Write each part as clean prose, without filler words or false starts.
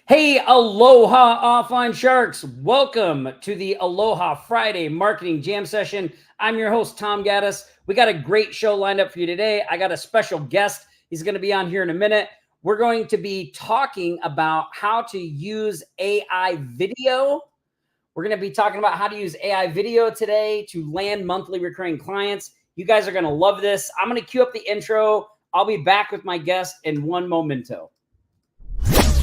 Hey, Aloha offline sharks. Welcome to the Aloha Friday Marketing Jam Session. I'm your host, Tom Gaddis. We got a great show lined up for you today. I got a special guest. He's going to be on here in a minute. We're going to be talking about how to use AI video. We're going to be talking about how to use AI video today to land monthly recurring clients. You guys are going to love this. I'm going to cue up the intro. I'll be back with my guest in one momento.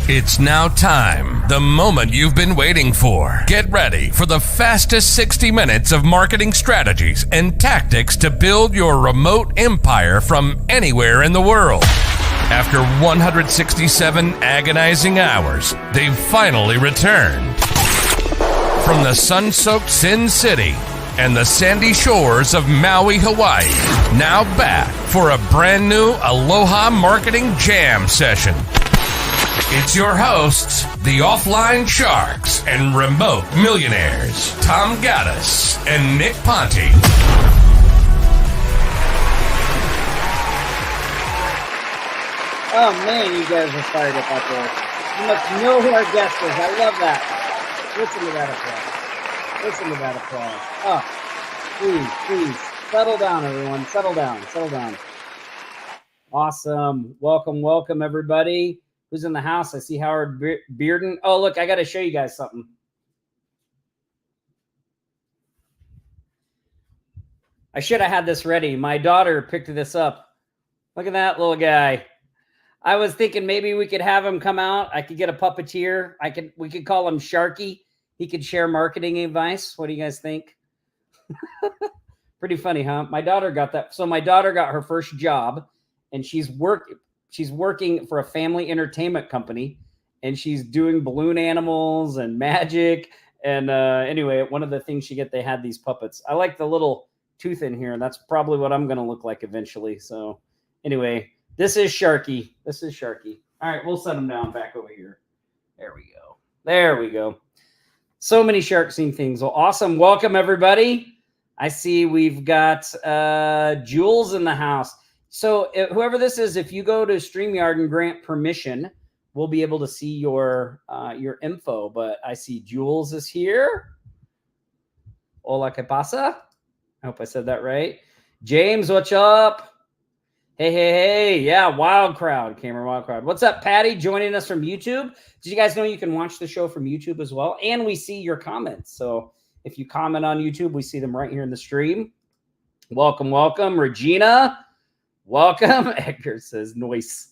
It's now time, the moment you've been waiting for. Get ready for the fastest 60 minutes of marketing strategies and tactics to build your remote empire from anywhere in the world. After 167 agonizing hours, they've finally returned. From the sun-soaked Sin City and the sandy shores of Maui, Hawaii, now back for a brand new Aloha Marketing Jam Session. It's your hosts, the Offline Sharks and Remote Millionaires, Tom Gaddis and Nick Ponte. Oh man, you guys are fired up out there. You must know who our guest is. I love that. Listen to that applause. Listen to that applause. Oh, please, settle down, everyone. Settle down. Awesome. Welcome, everybody. Who's in the house? I see Howard Bearden. Oh, look, I got to show you guys something. I should have had this ready. My daughter picked this up. Look at that little guy. I was thinking maybe we could have him come out. I could get a puppeteer. We could call him Sharky. He could share marketing advice. What do you guys think? Pretty funny, huh? My daughter got that. So my daughter got her first job, and she's working for a family entertainment company, and she's doing balloon animals and magic. And anyway, one of the things they had these puppets. I like the little tooth in here, and that's probably what I'm going to look like eventually. So anyway, this is Sharky. All right, we'll set him down back over here. There we go. So many shark scene things. Well, awesome. Welcome, everybody. I see we've got Jules in the house. So whoever this is, if you go to StreamYard and grant permission, we'll be able to see your info. But I see Jules is here. Hola, ¿qué pasa? I hope I said that right. James, what's up? Hey. Yeah, wild crowd. What's up, Patty, joining us from YouTube? Did you guys know you can watch the show from YouTube as well? And we see your comments. So if you comment on YouTube, we see them right here in the stream. Welcome. Regina. Welcome. Edgar says noise.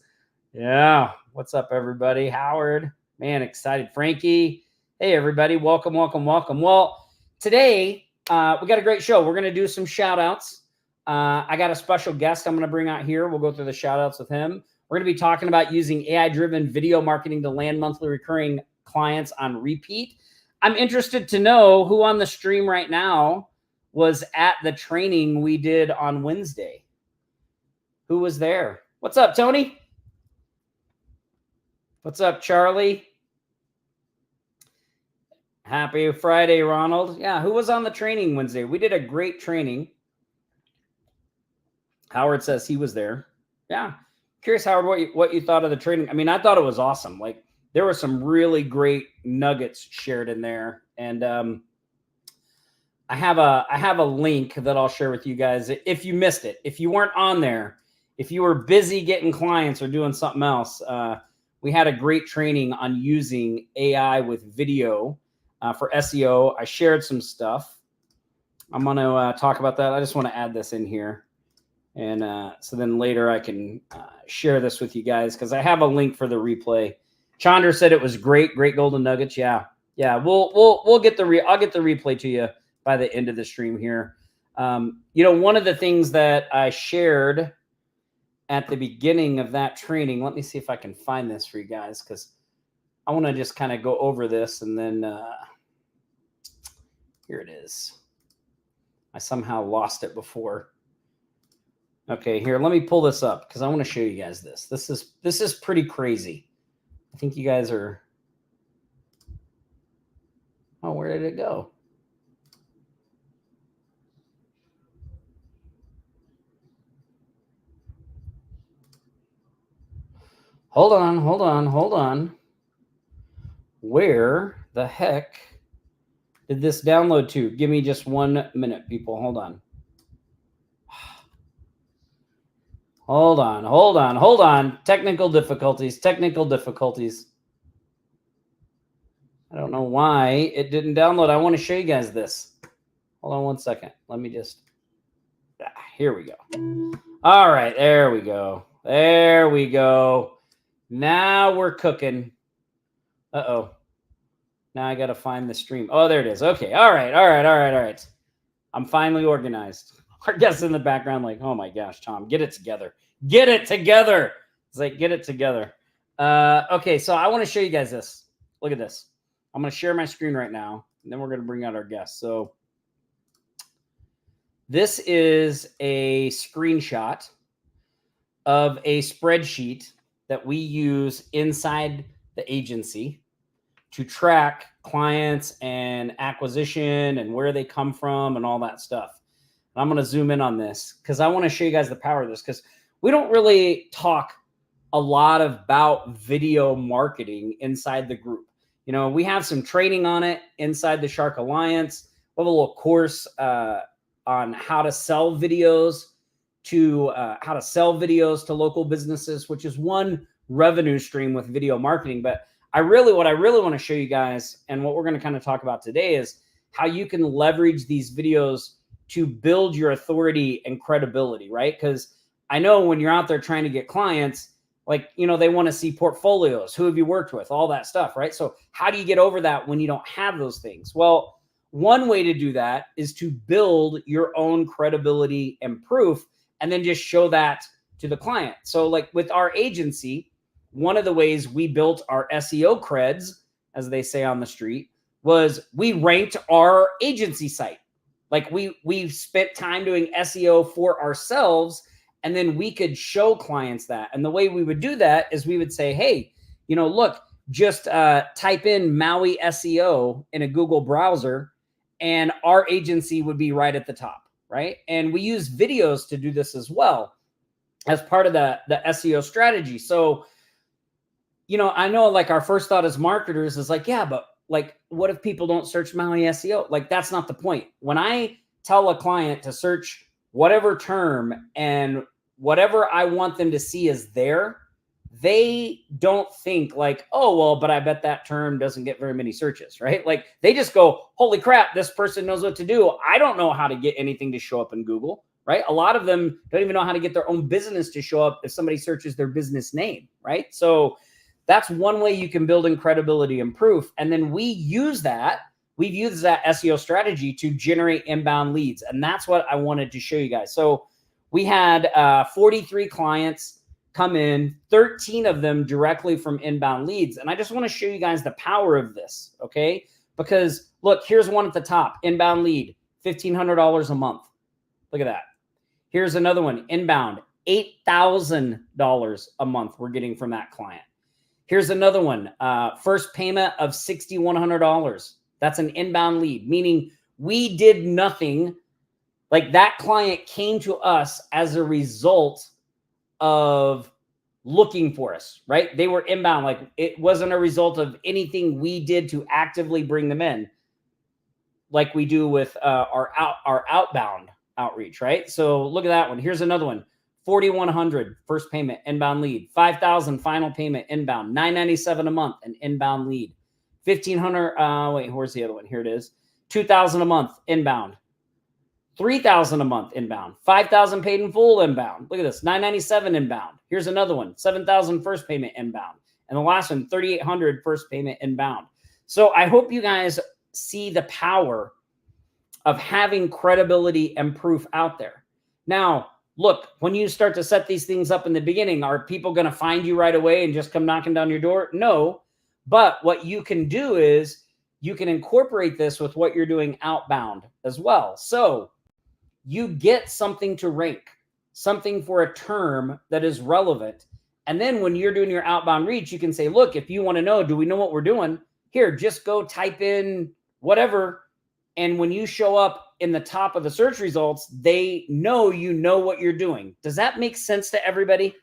Yeah. What's up, everybody? Howard. Man, excited. Frankie. Hey, everybody. Welcome. Well, today we got a great show. We're going to do some shout outs. I got a special guest I'm going to bring out here. We'll go through the shout outs with him. We're going to be talking about using AI-driven video marketing to land monthly recurring clients on repeat. I'm interested to know who on the stream right now was at the training we did on Wednesday. Who was there? What's up, Tony? What's up, Charlie? Happy Friday, Ronald. Yeah, who was on the training Wednesday? We did a great training. Howard says he was there. Yeah. Curious, Howard, what you thought of the training. I mean, I thought it was awesome. Like, there were some really great nuggets shared in there. And I have a link that I'll share with you guys if you missed it. If you weren't on there, if you were busy getting clients or doing something else, we had a great training on using AI with video for SEO. I shared some stuff. I'm going to talk about that. I just want to add this in here. And so then later I can share this with you guys because I have a link for the replay. Chandra said it was great golden nuggets. Yeah. I'll get the replay to you by the end of the stream here. One of the things that I shared at the beginning of that training, let me see if I can find this for you guys because I want to just kind of go over this and then here it is. I somehow lost it before. Okay, here, let me pull this up because I want to show you guys this. This is pretty crazy. I think you guys are. Oh, where did it go? Hold on. Where the heck did this download to? Give me just 1 minute, people. Hold on. Hold on. Technical difficulties. I don't know why it didn't download. I want to show you guys this. Hold on 1 second. Let me just, here we go. All right, there we go. Now we're cooking. Uh-oh. Now I got to find the stream. Oh, there it is. Okay. All right. I'm finally organized. Our guests in the background like, oh my gosh, Tom, get it together. It's like, get it together. Okay, so I want to show you guys this. Look at this. I'm going to share my screen right now, and then we're going to bring out our guests. So this is a screenshot of a spreadsheet that we use inside the agency to track clients and acquisition and where they come from and all that stuff. And I'm going to zoom in on this because I want to show you guys the power of this, because we don't really talk a lot about video marketing inside the group. You know, we have some training on it inside the Shark Alliance. We have a little course on how to sell videos to local businesses, which is one revenue stream with video marketing. But what I really want to show you guys, and what we're going to kind of talk about today, is how you can leverage these videos to build your authority and credibility, right? Because I know when you're out there trying to get clients, like, you know, they want to see portfolios, who have you worked with, all that stuff, right? So how do you get over that when you don't have those things? Well, one way to do that is to build your own credibility and proof, and then just show that to the client. So like with our agency, one of the ways we built our SEO creds, as they say on the street, was we ranked our agency site. Like we spent time doing SEO for ourselves, and then we could show clients that. And the way we would do that is we would say, hey, you know, look, just type in Maui SEO in a Google browser, and our agency would be right at the top, right? And we use videos to do this as well as part of the SEO strategy. So, you know, I know like our first thought as marketers is like, yeah, but like, what if people don't search Maui SEO? Like, that's not the point. When I tell a client to search whatever term and whatever I want them to see is there, they don't think like, oh, well, but I bet that term doesn't get very many searches, right? Like they just go, holy crap, this person knows what to do. I don't know how to get anything to show up in Google, right? A lot of them don't even know how to get their own business to show up if somebody searches their business name, right? So that's one way you can build in credibility and proof. And then we've used that SEO strategy to generate inbound leads. And that's what I wanted to show you guys. So we had 43 clients come in, 13 of them directly from inbound leads. And I just want to show you guys the power of this, okay? Because look, here's one at the top, inbound lead, $1,500 a month. Look at that. Here's another one, inbound, $8,000 a month we're getting from that client. Here's another one, first payment of $6,100. That's an inbound lead, meaning we did nothing. Like that client came to us as a result of looking for us, right? They were inbound. Like it wasn't a result of anything we did to actively bring them in, like we do with our outbound outreach, right? So look at that one. Here's another one. $4,100 first payment, inbound lead. $5,000 final payment, inbound. $997 a month, an inbound lead. $1,500. Wait, where's the other one? Here it is. $2,000 a month, inbound. $3,000 a month, inbound. $5,000 paid in full, inbound. Look at this, $997 inbound. Here's another one, $7,000 first payment, inbound. And the last one, $3,800 first payment, inbound. So I hope you guys see the power of having credibility and proof out there. Now, look, when you start to set these things up in the beginning, are people going to find you right away and just come knocking down your door? No. But what you can do is you can incorporate this with what you're doing outbound as well. So you get something to rank, something for a term that is relevant. And then when you're doing your outbound reach, you can say, look, if you want to know, do we know what we're doing? Here, just go type in whatever. And when you show up in the top of the search results, they know you know what you're doing. Does that make sense to everybody?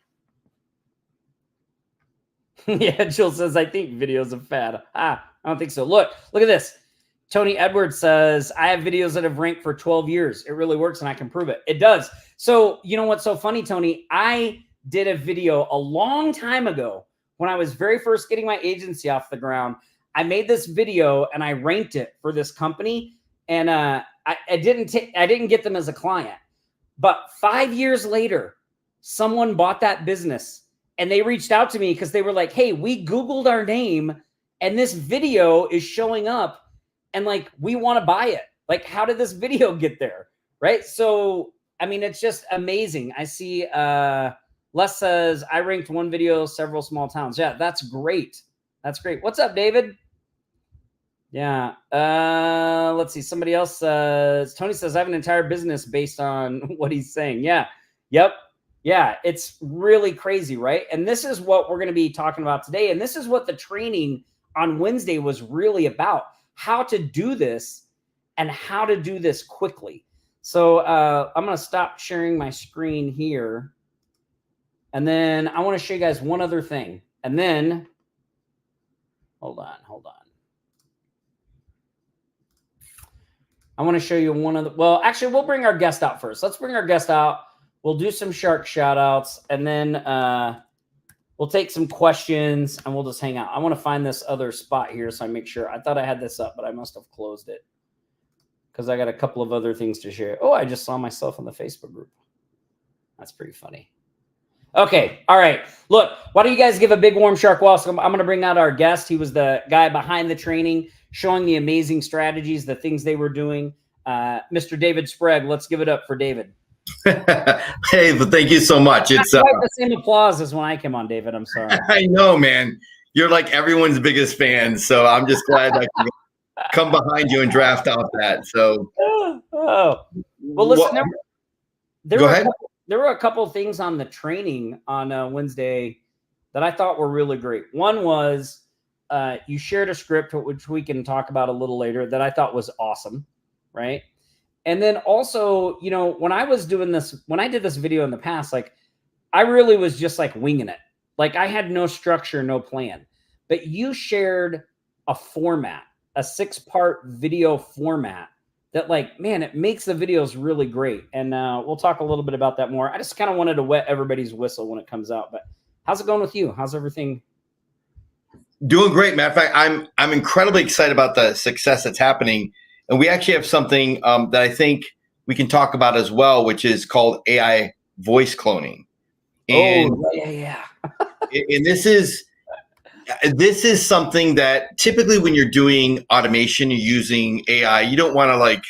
Yeah, Jill says, I think videos are fad. I don't think so. Look at this. Tony Edwards says, I have videos that have ranked for 12 years. It really works and I can prove it. It does. So you know what's so funny, Tony? I did a video a long time ago when I was very first getting my agency off the ground. I made this video and I ranked it for this company. And I didn't get them as a client. But 5 years later, someone bought that business and they reached out to me because they were like, hey, we Googled our name and this video is showing up and like, we want to buy it. Like, how did this video get there? Right. So, I mean, it's just amazing. I see Les says, I ranked one video, several small towns. Yeah, that's great. That's great. What's up, David? Yeah. Let's see. Somebody else says, Tony says, I have an entire business based on what he's saying. Yeah. Yep. Yeah. It's really crazy, right? And this is what we're going to be talking about today. And this is what the training on Wednesday was really about, how to do this and how to do this quickly. So I'm going to stop sharing my screen here. And then I want to show you guys one other thing. And then, hold on. I want to show you one of the, well, actually, we'll bring our guest out first. Let's bring our guest out. We'll do some shark shout outs and then we'll take some questions and we'll just hang out. I want to find this other spot here so I make sure. I thought I had this up, but I must have closed it because I got a couple of other things to share. Oh, I just saw myself in the Facebook group. That's pretty funny. Okay. All right. Look, why don't you guys give a big warm shark welcome? I'm going to bring out our guest. He was the guy behind the training, showing the amazing strategies, the things they were doing. Mr. David Sprague, let's give it up for David. Hey, but thank you so much. It's quite the same applause as when I came on, David. I'm sorry. I know, man. You're like everyone's biggest fan, so I'm just glad I can come behind you and draft out that. So, well, listen. Go ahead. There were a couple of things on the training on Wednesday that I thought were really great. One was you shared a script, which we can talk about a little later, that I thought was awesome, right? And then also, you know, when I was doing this, when I did this video in the past, like I really was just like winging it. Like I had no structure, no plan, but you shared a format, a 6-part video format that like, man, it makes the videos really great. And we'll talk a little bit about that more. I just kind of wanted to wet everybody's whistle when it comes out, but how's it going with you? How's everything? Doing great. Matter of fact, I'm incredibly excited about the success that's happening. And we actually have something that I think we can talk about as well, which is called AI voice cloning. And, yeah. And this is something that typically when you're doing automation, you're using AI, you don't want to like,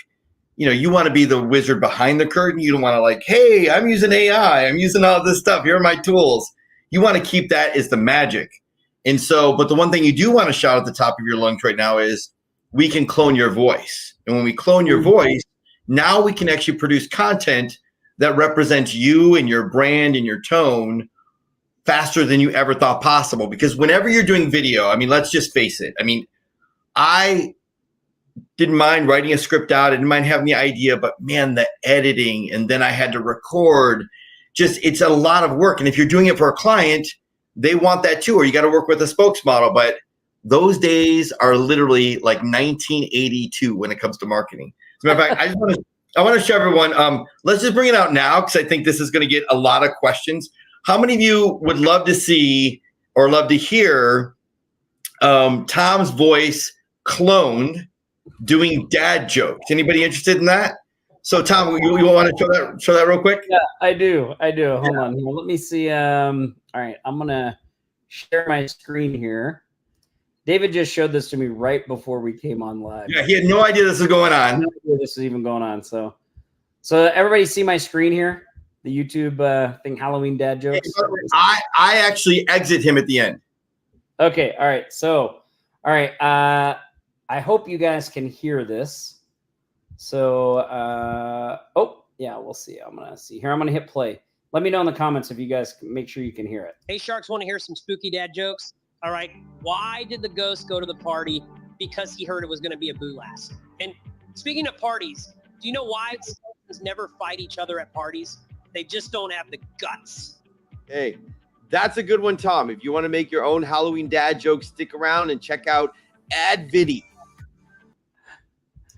you know, you want to be the wizard behind the curtain. You don't want to like, hey, I'm using AI. I'm using all this stuff. Here are my tools. You want to keep that as the magic. And so, but the one thing you do want to shout at the top of your lungs right now is we can clone your voice. And when we clone your voice, now we can actually produce content that represents you and your brand and your tone faster than you ever thought possible. Because whenever you're doing video, I mean, let's just face it. I mean, I didn't mind writing a script out. I didn't mind having the idea, but man, the editing, and then I had to record, just, it's a lot of work. And if you're doing it for a client, they want that too, or you got to work with a spokesmodel. But those days are literally like 1982 when it comes to marketing. As a matter of fact, I want to show everyone, let's just bring it out now because I think this is going to get a lot of questions. How many of you would love to see or love to hear Tom's voice cloned doing dad jokes? Anybody interested in that? So Tom, you want to show that real quick? Yeah, I do. Hold on. Let me see. All right, I'm going to share my screen here. David just showed this to me right before we came on live. Yeah, he had no idea this was going on. No idea this is even going on. So everybody see my screen here? The YouTube thing, Halloween dad jokes. I actually exit him at the end. Okay. All right. So, all right. I hope you guys can hear this. So, oh yeah, we'll see. I'm going to see here. I'm going to hit play. Let me know in the comments if you guys make sure you can hear it. Hey, Sharks, want to hear some spooky dad jokes? All right. Why did the ghost go to the party? Because he heard it was going to be a boo-ass. And speaking of parties, do you know why skeletons never fight each other at parties? They just don't have the guts. Hey, That's a good one, Tom. If you want to make your own Halloween dad jokes, stick around and check out AdViddy.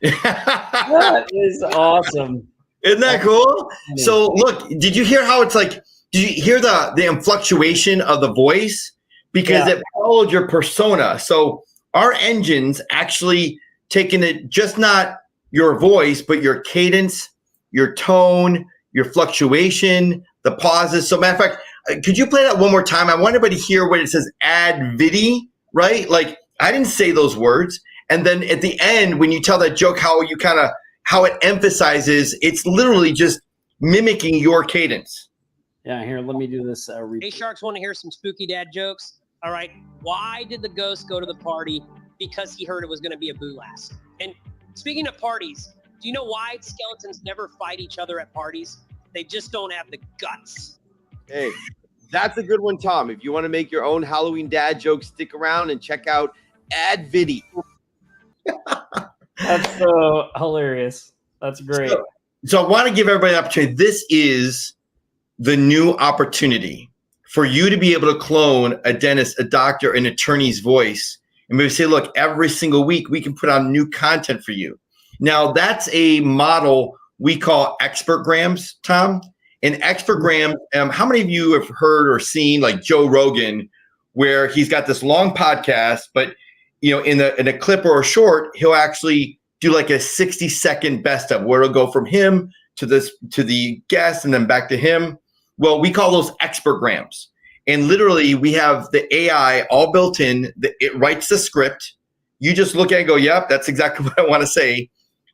That is awesome. Isn't that cool? So look, did you hear how it's like, did you hear the fluctuation of the voice? Because it followed your persona. So our engine's actually taking it, just not your voice, but your cadence, your tone, your fluctuation, the pauses. So matter of fact, could you play that one more time? I want everybody to hear when it says AdViddy, right? Like I didn't say those words. And then at the end, when you tell that joke, how it emphasizes, it's literally just mimicking your cadence. Yeah, here, let me do this. Hey, Sharks, want to hear some spooky dad jokes? All right. Why did the ghost go to the party? Because he heard it was going to be a boo last. And speaking of parties, do you know why skeletons never fight each other at parties? They just don't have the guts. Hey, that's a good one, Tom. If you want to make your own Halloween dad jokes, stick around and check out AdViddy. That's so hilarious. That's great. So I want to give everybody an opportunity. This is the new opportunity for you to be able to clone a dentist, a doctor, an attorney's voice. And maybe say, look, every single week we can put on new content for you. Now, that's a model we call expertgrams, Tom. And expertgram, how many of you have heard or seen like Joe Rogan, where he's got this long podcast, but in a clip or a short, he'll actually do like a 60-second best of where it'll go from him to the guest and then back to him. Well, we call those expertgrams. And literally we have the AI all built in. It writes the script. You just look at it and go, yep, that's exactly what I want to say.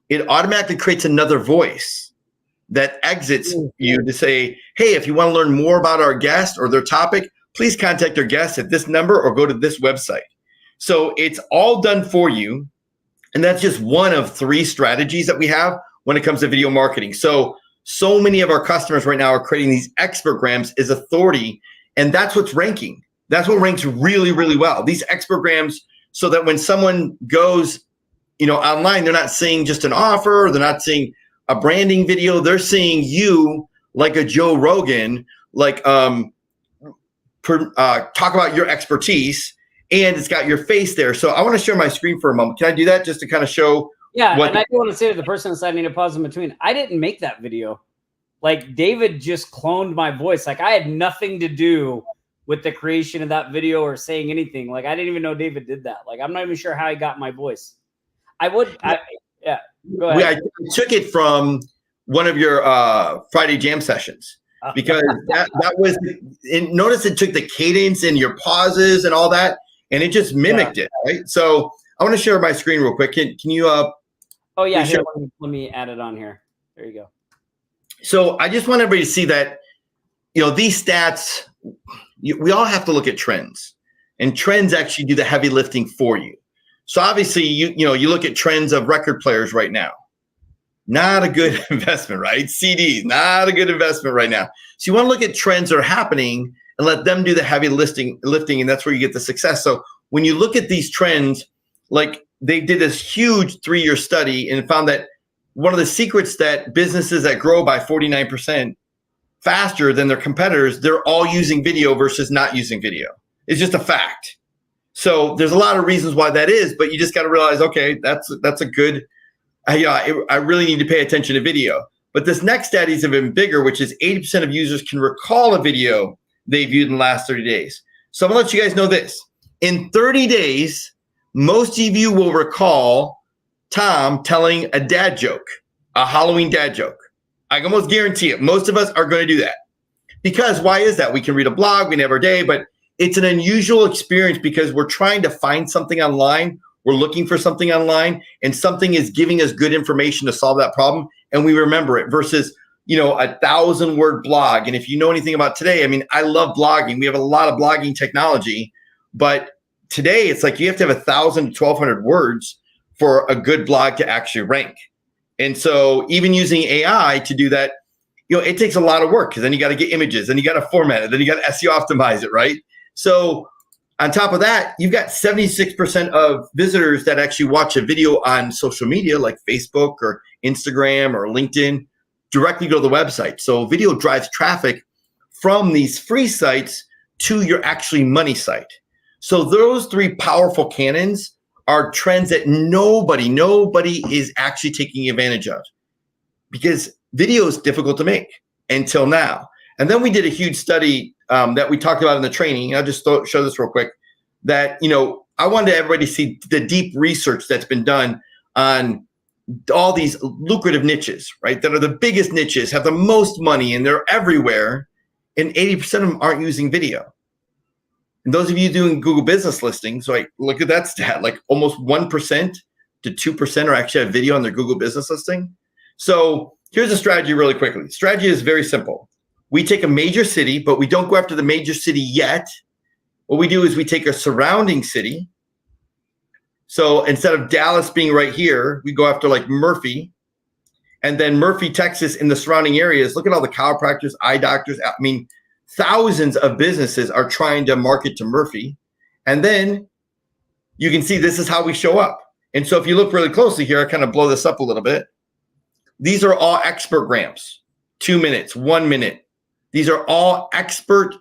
It automatically creates another voice that exits you to say, hey, if you want to learn more about our guest or their topic, please contact their guest at this number or go to this website. So it's all done for you. And that's just one of 3 strategies that we have when it comes to video marketing. So many of our customers right now are creating these expertgrams as authority. And that's what's ranking. That's what ranks really, really well. These expertgrams, so that when someone goes, online, they're not seeing just an offer, they're not seeing a branding video, they're seeing you like a Joe Rogan, like talk about your expertise, and it's got your face there. So I want to share my screen for a moment. Can I do that just to kind of show? Yeah, and I do want to say to the person inside, I need to pause in between. I didn't make that video. Like David just cloned my voice. Like I had nothing to do with the creation of that video or saying anything. Like I didn't even know David did that. Like I'm not even sure how he got my voice. Yeah, go ahead. I took it from one of your Friday jam sessions because that was. And notice it took the cadence and your pauses and all that, and it just mimicked it, right? So I want to share my screen real quick. Can you? Oh yeah, here, let me add it on here. There you go. So I just want everybody to see that, these stats. We all have to look at trends, and trends actually do the heavy lifting for you. So obviously, you look at trends of record players right now. Not a good investment, right? CDs, not a good investment right now. So you want to look at trends that are happening and let them do the heavy lifting, and that's where you get the success. So when you look at these trends, like they did this huge 3-year study and found that one of the secrets that businesses that grow by 49% faster than their competitors, they're all using video versus not using video. It's just a fact. So there's a lot of reasons why that is, but you just got to realize, okay, that's a good. I really need to pay attention to video. But this next stat is even bigger, which is 80% of users can recall a video they viewed in the last 30 days. So I'm gonna let you guys know this. In 30 days, most of you will recall Tom telling a dad joke, a Halloween dad joke. I can almost guarantee it. Most of us are going to do that. Because why is that? We can read a blog, we never day, but it's an unusual experience because we're trying to find something online. We're looking for something online and something is giving us good information to solve that problem. And we remember it versus, a 1,000-word blog. And if you know anything about today, I love blogging. We have a lot of blogging technology, but today it's like you have to have 1,000 to 1,200 words for a good blog to actually rank. And so even using AI to do that, it takes a lot of work because then you got to get images, then you got to format it, then you got to SEO optimize it, right? So on top of that, you've got 76% of visitors that actually watch a video on social media like Facebook or Instagram or LinkedIn directly go to the website. So video drives traffic from these free sites to your actually money site. So those three powerful cannons are trends that nobody is actually taking advantage of, because video is difficult to make until now. And then we did a huge study that we talked about in the training. I'll just show this real quick, that, I wanted everybody to see the deep research that's been done on all these lucrative niches, right? That are the biggest niches, have the most money, and they're everywhere. And 80% of them aren't using video. And those of you doing Google business listings, like, look at that stat, like almost 1% to 2% are actually have video on their Google business listing. So here's a strategy really quickly. The strategy is very simple. We take a major city, but we don't go after the major city yet. What we do is we take a surrounding city. So instead of Dallas being right here, we go after like Murphy, and then Murphy, Texas, in the surrounding areas. Look at all the chiropractors, eye doctors. I mean, thousands of businesses are trying to market to Murphy. And then you can see this is how we show up. And so if you look really closely here, I kind of blow this up a little bit. These are all expert grams, 2 minutes, 1 minute. These are all expert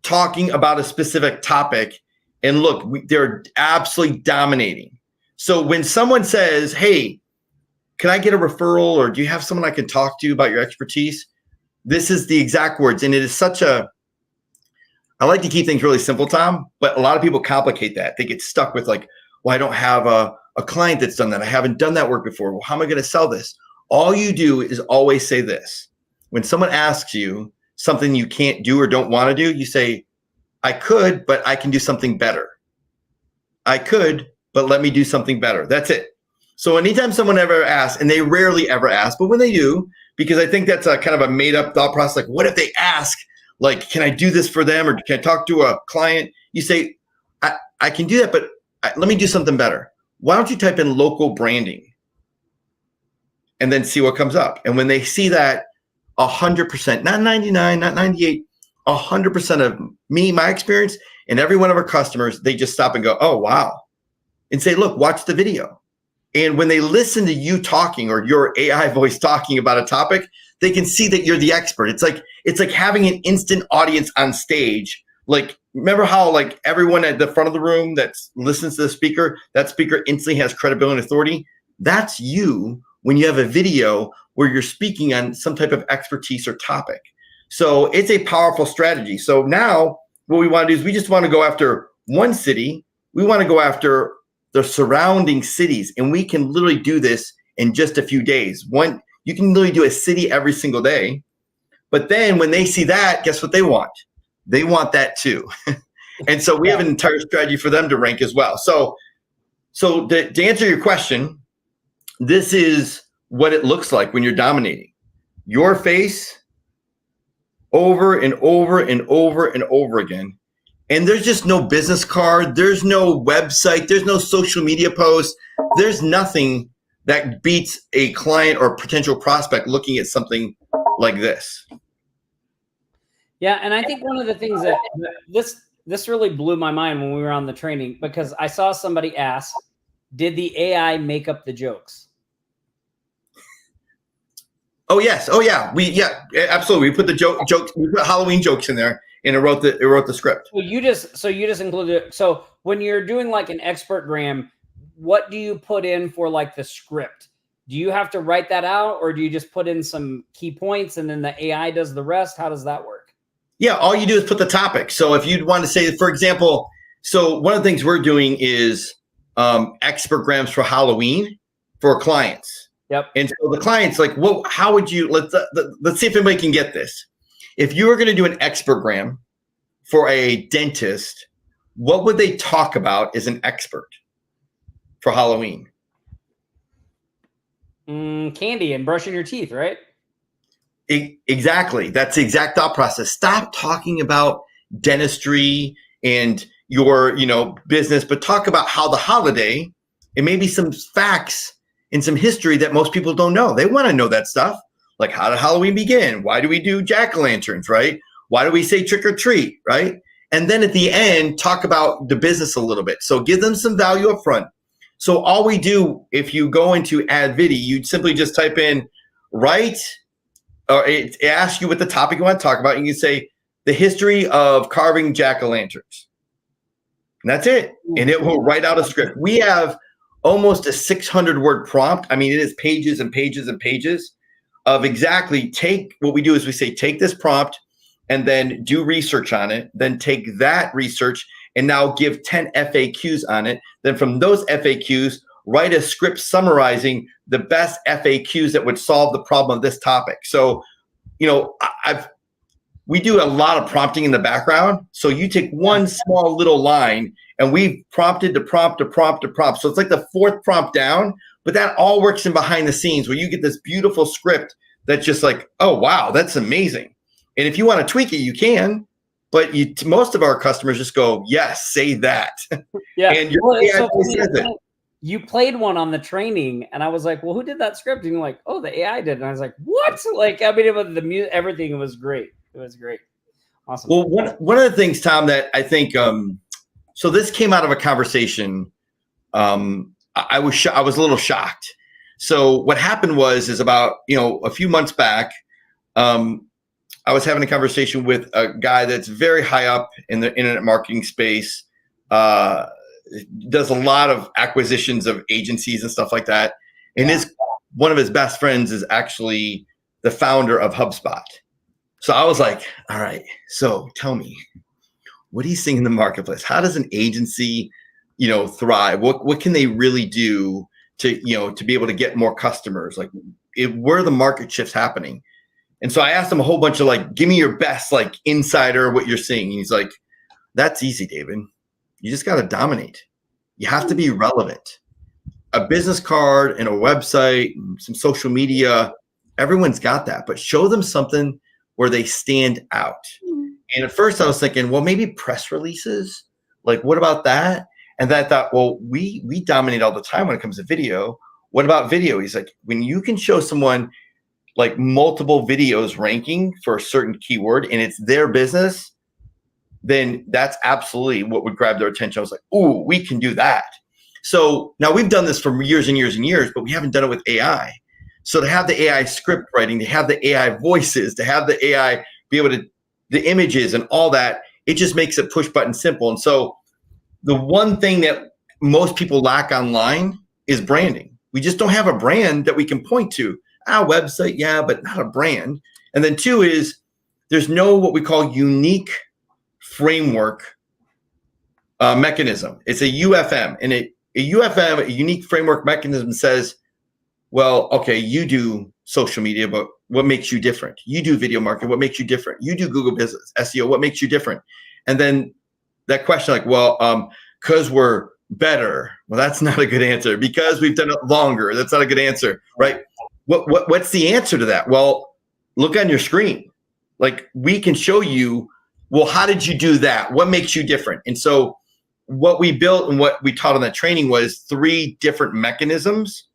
talking about a specific topic. And look, they're absolutely dominating. So when someone says, hey, can I get a referral, or do you have someone I can talk to about your expertise? This is the exact words. And it is I like to keep things really simple, Tom, but a lot of people complicate that. They get stuck with like, well, I don't have a client that's done that. I haven't done that work before. Well, how am I going to sell this? All you do is always say this. When someone asks you something you can't do or don't want to do, you say, I could, but I can do something better. I could, but let me do something better. That's it. So anytime someone ever asks, and they rarely ever ask, but when they do, because I think that's a kind of a made up thought process, like what if they ask, like, can I do this for them, or can I talk to a client? You say, I can do that, but let me do something better. Why don't you type in local branding and then see what comes up? And when they see that, 100%, not 99, not 98, 100% of my experience, and every one of our customers, they just stop and go, oh, wow. And say, look, watch the video. And when they listen to you talking, or your AI voice talking about a topic, they can see that you're the expert. It's like having an instant audience on stage. Like, remember how like everyone at the front of the room that listens to the speaker, that speaker instantly has credibility and authority? That's you when you have a video where you're speaking on some type of expertise or topic. So it's a powerful strategy. So now what we want to do is we just want to go after one city. We want to go after the surrounding cities, and we can literally do this in just a few days. You can literally do a city every single day. But then when they see that, guess what they want? They want that too. And so we have an entire strategy for them to rank as well. So to answer your question, this is what it looks like when you're dominating. Your face over and over and over and over again. And there's just no business card. There's no website. There's no social media post. There's nothing that beats a client or potential prospect looking at something like this. Yeah, and I think one of the things that this really blew my mind when we were on the training, because I saw somebody ask, did the AI make up the jokes? Oh yes. Oh yeah. Absolutely. We put the jokes. We put Halloween jokes in there, and it wrote the script. So you just included it. So when you're doing like an expert gram, what do you put in for like the script? Do you have to write that out, or do you just put in some key points and then the AI does the rest? How does that work? Yeah, all you do is put the topic. So if you'd want to say, for example, so one of the things we're doing is expert grams for Halloween for clients. Yep. And so the client's like, well, how would you, let's see if anybody can get this. If you were going to do an expert gram for a dentist, what would they talk about as an expert for Halloween? Candy and brushing your teeth, right? Exactly. That's the exact thought process. Stop talking about dentistry and your, business, but talk about how the holiday, and maybe some facts and some history that most people don't know. They want to know that stuff. Like, how did Halloween begin? Why do we do jack-o'-lanterns, right? Why do we say trick or treat, right? And then at the end, talk about the business a little bit. So give them some value up front. So all we do, if you go into add video, you'd simply just type in, or it asks you what the topic you want to talk about. And you say, the history of carving jack-o'-lanterns. And that's it. And it will write out a script. We have almost a 600-word prompt. I mean, it is pages and pages and pages of exactly take what we do is we say, take this prompt and then do research on it. Then take that research and now give 10 FAQs on it. Then from those FAQs, write a script summarizing the best FAQs that would solve the problem of this topic. So, you know, we do a lot of prompting in the background. So you take one small little line and we've prompted to prompt to prompt to prompt. So it's like the fourth prompt down, but that all works in behind the scenes where you get this beautiful script that's just like, oh, wow, that's amazing. And if you want to tweak it, you can, but most of our customers just go, yes, say that. Yeah. And you played one on the training and I was like, well, who did that script? And you're like, oh, the AI did. And I was like, what? Like, I mean, it was the music, everything was great. It was great. Awesome. Well, one of the things, Tom, that I think, so this came out of a conversation. I was a little shocked. So what happened is about, a few months back, I was having a conversation with a guy that's very high up in the internet marketing space, does a lot of acquisitions of agencies and stuff like that. And one of his best friends is actually the founder of HubSpot. So I was like, all right, so tell me, what are you seeing in the marketplace? How does an agency, thrive? What can they really do to be able to get more customers? Like, where are the market shifts happening? And so I asked him a whole bunch of give me your best insider, what you're seeing. And he's like, that's easy, David. You just got to dominate. You have to be relevant. A business card and a website, and some social media, everyone's got that, but show them something where they stand out. And at first I was thinking, well, maybe press releases. Like, what about that? And then I thought, well, we dominate all the time when it comes to video. What about video? He's like, when you can show someone multiple videos ranking for a certain keyword and it's their business, then that's absolutely what would grab their attention. I was like, ooh, we can do that. So now we've done this for years and years and years, but we haven't done it with AI. So to have the AI script writing, to have the AI voices, to have the AI be able to, the images and all that, it just makes it push button simple. And so the one thing that most people lack online is branding. We just don't have a brand that we can point to. Our website, yeah, but not a brand. And then two is there's no what we call unique framework mechanism. It's a UFM. And a UFM, a unique framework mechanism, says, well, okay, you do social media, but what makes you different? You do video marketing, what makes you different? You do Google business, SEO, what makes you different? And then that question because we're better. Well, that's not a good answer. Because we've done it longer, that's not a good answer, right? What's the answer to that? Well, look on your screen. We can show you, well, how did you do that? What makes you different? And so what we built and what we taught on that training was 3 different mechanisms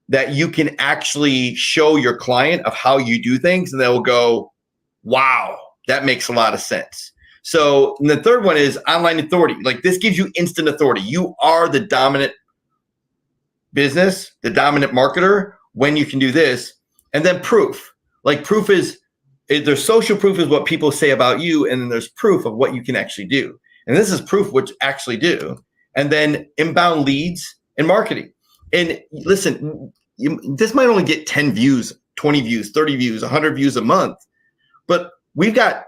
that you can actually show your client of how you do things, and they'll go, wow, that makes a lot of sense. So and the third one is online authority. This gives you instant authority. You are the dominant business, the dominant marketer when you can do this. And then proof. Proof is, there's social proof is what people say about you, and then there's proof of what you can actually do. And this is proof what you actually do. And then inbound leads and marketing. And listen, this might only get 10 views, 20 views, 30 views, 100 views a month. But we've got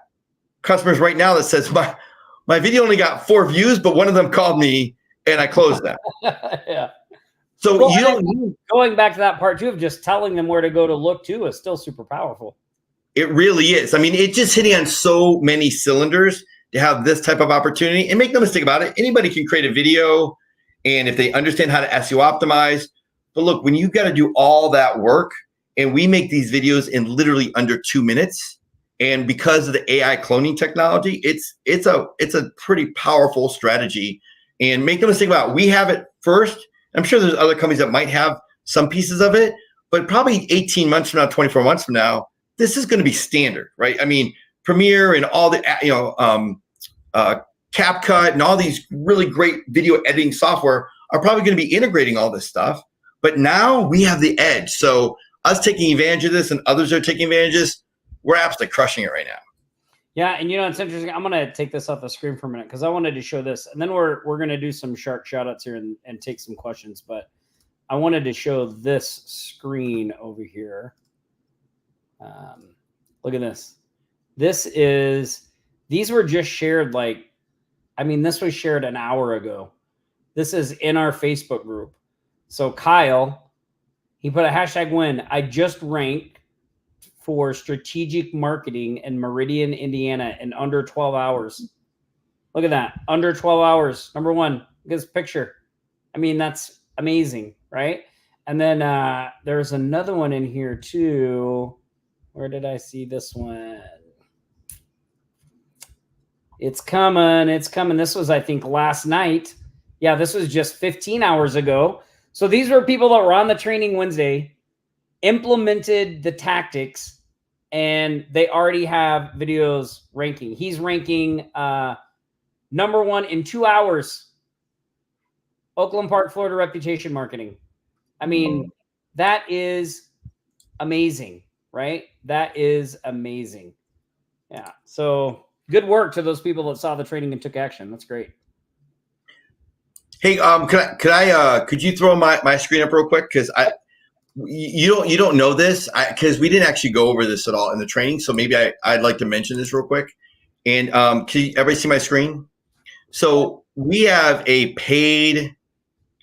customers right now that says, my video only got 4 views, but one of them called me and I closed that. Yeah. So going back to that part too of just telling them where to go to look too is still super powerful. It really is. I mean, it's just hitting on so many cylinders to have this type of opportunity. And make no mistake about it, anybody can create a video, and if they understand how to SEO optimize. But look, when you got to do all that work, and we make these videos in literally under 2 minutes, and because of the AI cloning technology, it's a pretty powerful strategy. And make no mistake about it, we have it first. I'm sure there's other companies that might have some pieces of it, but probably 18 months from now, 24 months from now, this is going to be standard, right? I mean, Premiere and all the, CapCut and all these really great video editing software are probably going to be integrating all this stuff. But now we have the edge. So us taking advantage of this and others are taking advantage of this, we're absolutely crushing it right now. Yeah, and it's interesting. I'm gonna take this off the screen for a minute because I wanted to show this, and then we're gonna do some shark shout outs here and take some questions. But I wanted to show this screen over here. Look at this. These were just shared this was shared an hour ago. This is in our Facebook group. So Kyle, he put a hashtag win. I just ranked for strategic marketing in Meridian, Indiana in under 12 hours. Look at that. Under 12 hours. Number one. Look at this picture. I mean, that's amazing, right? And then there's another one in here too. Where did I see this one? It's coming. It's coming. This was, I think, last night. Yeah, this was just 15 hours ago. So these were people that were on the training Wednesday, implemented the tactics, and they already have videos ranking. He's ranking number one in 2 hours. Oakland Park, Florida reputation marketing. I mean, that is amazing, right? That is amazing. Yeah. So good work to those people that saw the training and took action. That's great. Hey, could you throw my screen up real quick? Because you don't know this, because we didn't actually go over this at all in the training. So maybe I'd like to mention this real quick. And can everybody see my screen? So we have a paid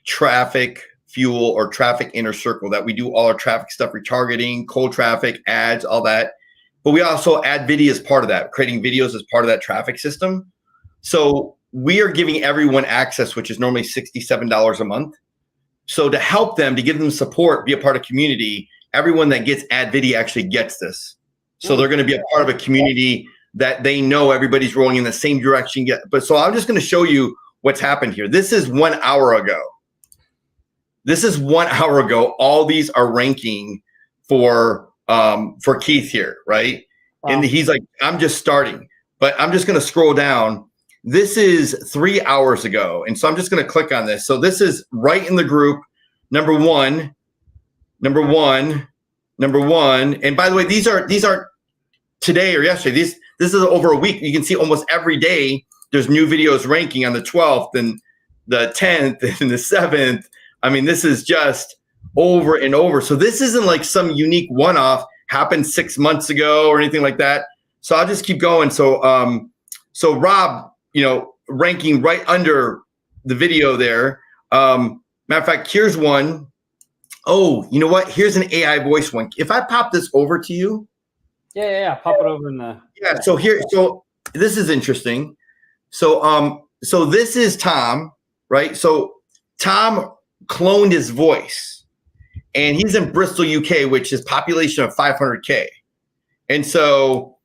traffic fuel or traffic inner circle that we do all our traffic stuff, retargeting, cold traffic, ads, all that. But we also add video as part of that, creating videos as part of that traffic system. So we are giving everyone access, which is normally $67 a month. So to help them, to give them support, be a part of community, everyone that gets ad video actually gets this. So they're going to be a part of a community that they know everybody's rolling in the same direction. But so I'm just going to show you what's happened here. This is 1 hour ago. This is 1 hour ago. All these are ranking for Keith here, right? Wow. And he's like, I'm just starting, but I'm just going to scroll down. This is 3 hours ago. And so I'm just going to click on this. So this is right in the group. Number one. And by the way, these aren't today or yesterday. This is over a week. You can see almost every day there's new videos ranking on the 12th and the 10th and the 7th. I mean, this is just over and over. So this isn't like some unique one-off happened 6 months ago or anything like that. So I'll just keep going. So Rob, ranking right under the video there. Matter of fact, here's one. Oh, you know what? Here's an AI voice one. If I pop this over to you. Yeah. Pop it over in the. Yeah. So this is interesting. So this is Tom, right? So Tom cloned his voice, and he's in Bristol, UK, which is population of 500K. And so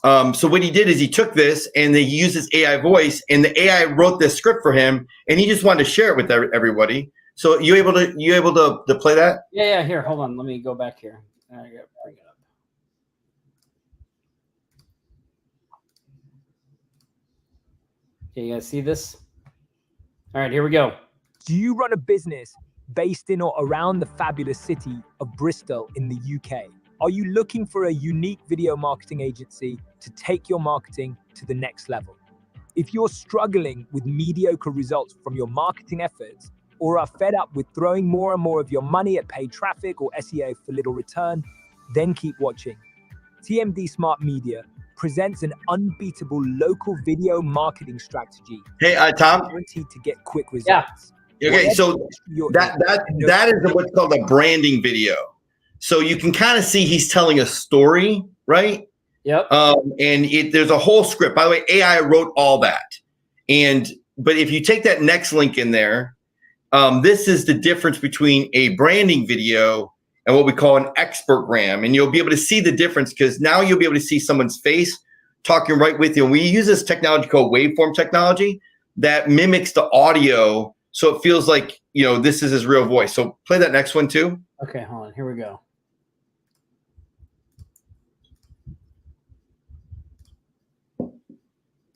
what he did is he took this and he used his AI voice, and the AI wrote this script for him, and he just wanted to share it with everybody. So you able to play that? Yeah. Here, hold on. Let me go back here. I gotta bring it up. Okay, you guys see this? All right, here we go. Do you run a business based in or around the fabulous city of Bristol in the UK? Are you looking for a unique video marketing agency to take your marketing to the next level? If you're struggling with mediocre results from your marketing efforts, or are fed up with throwing more and more of your money at paid traffic or SEO for little return, then keep watching. TMD Smart Media presents an unbeatable local video marketing strategy. Hey, Tom. Guaranteed to get quick results. Yeah. Okay, so that is what's called a branding video. So you can kind of see he's telling a story, right? Yep. And there's a whole script. By the way, AI wrote all that. But if you take that next link in there, this is the difference between a branding video and what we call an expertgram. And you'll be able to see the difference because now you'll be able to see someone's face talking right with you. And we use this technology called waveform technology that mimics the audio. So it feels like, this is his real voice. So play that next one too. Okay, hold on. Here we go.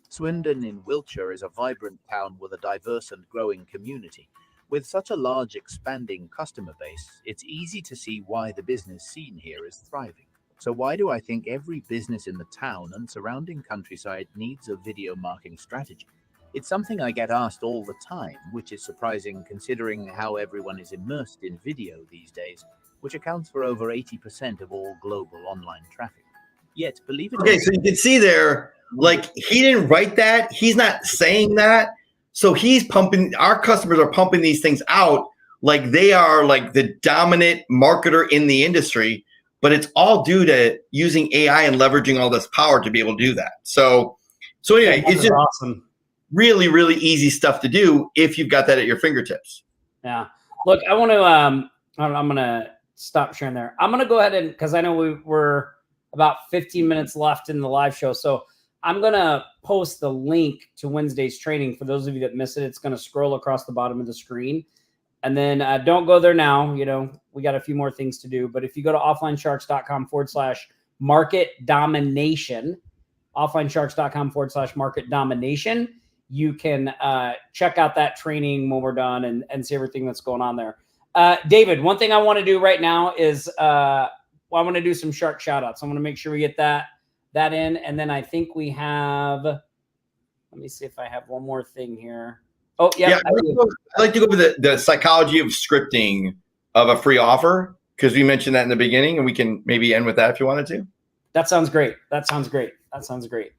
Swindon in Wiltshire is a vibrant town with a diverse and growing community. With such a large expanding customer base, it's easy to see why the business scene here is thriving. So why do I think every business in the town and surrounding countryside needs a video marketing strategy? It's something I get asked all the time, which is surprising considering how everyone is immersed in video these days, which accounts for over 80% of all global online traffic. Yet, believe it or Okay, not, so you can see there, like he didn't write that. He's not saying that. So he's pumping, our customers are pumping these things out like they are like the dominant marketer in the industry, but it's all due to using AI and leveraging all this power to be able to do that. So anyway, That it's is just awesome. really, really easy stuff to do if you've got that at your fingertips. Yeah. Look, I want to, I'm going to stop sharing there. I'm going to go ahead and, because I know we're about 15 minutes left in the live show. So I'm going to post the link to Wednesday's training. For those of you that miss it, it's going to scroll across the bottom of the screen. And then don't go there now. You know, we got a few more things to do. But if you go to offlinesharks.com/market domination, offlinesharks.com/market domination, you can check out that training when we're done and see everything that's going on there. David, one thing I want to do right now is I want to do some shark shout outs. I want to make sure we get that in. And then I think we have, let me see if I have one more thing here. Oh, yeah. I'd like to go over the psychology of scripting of a free offer, because we mentioned that in the beginning, and we can maybe end with that if you wanted to. That sounds great.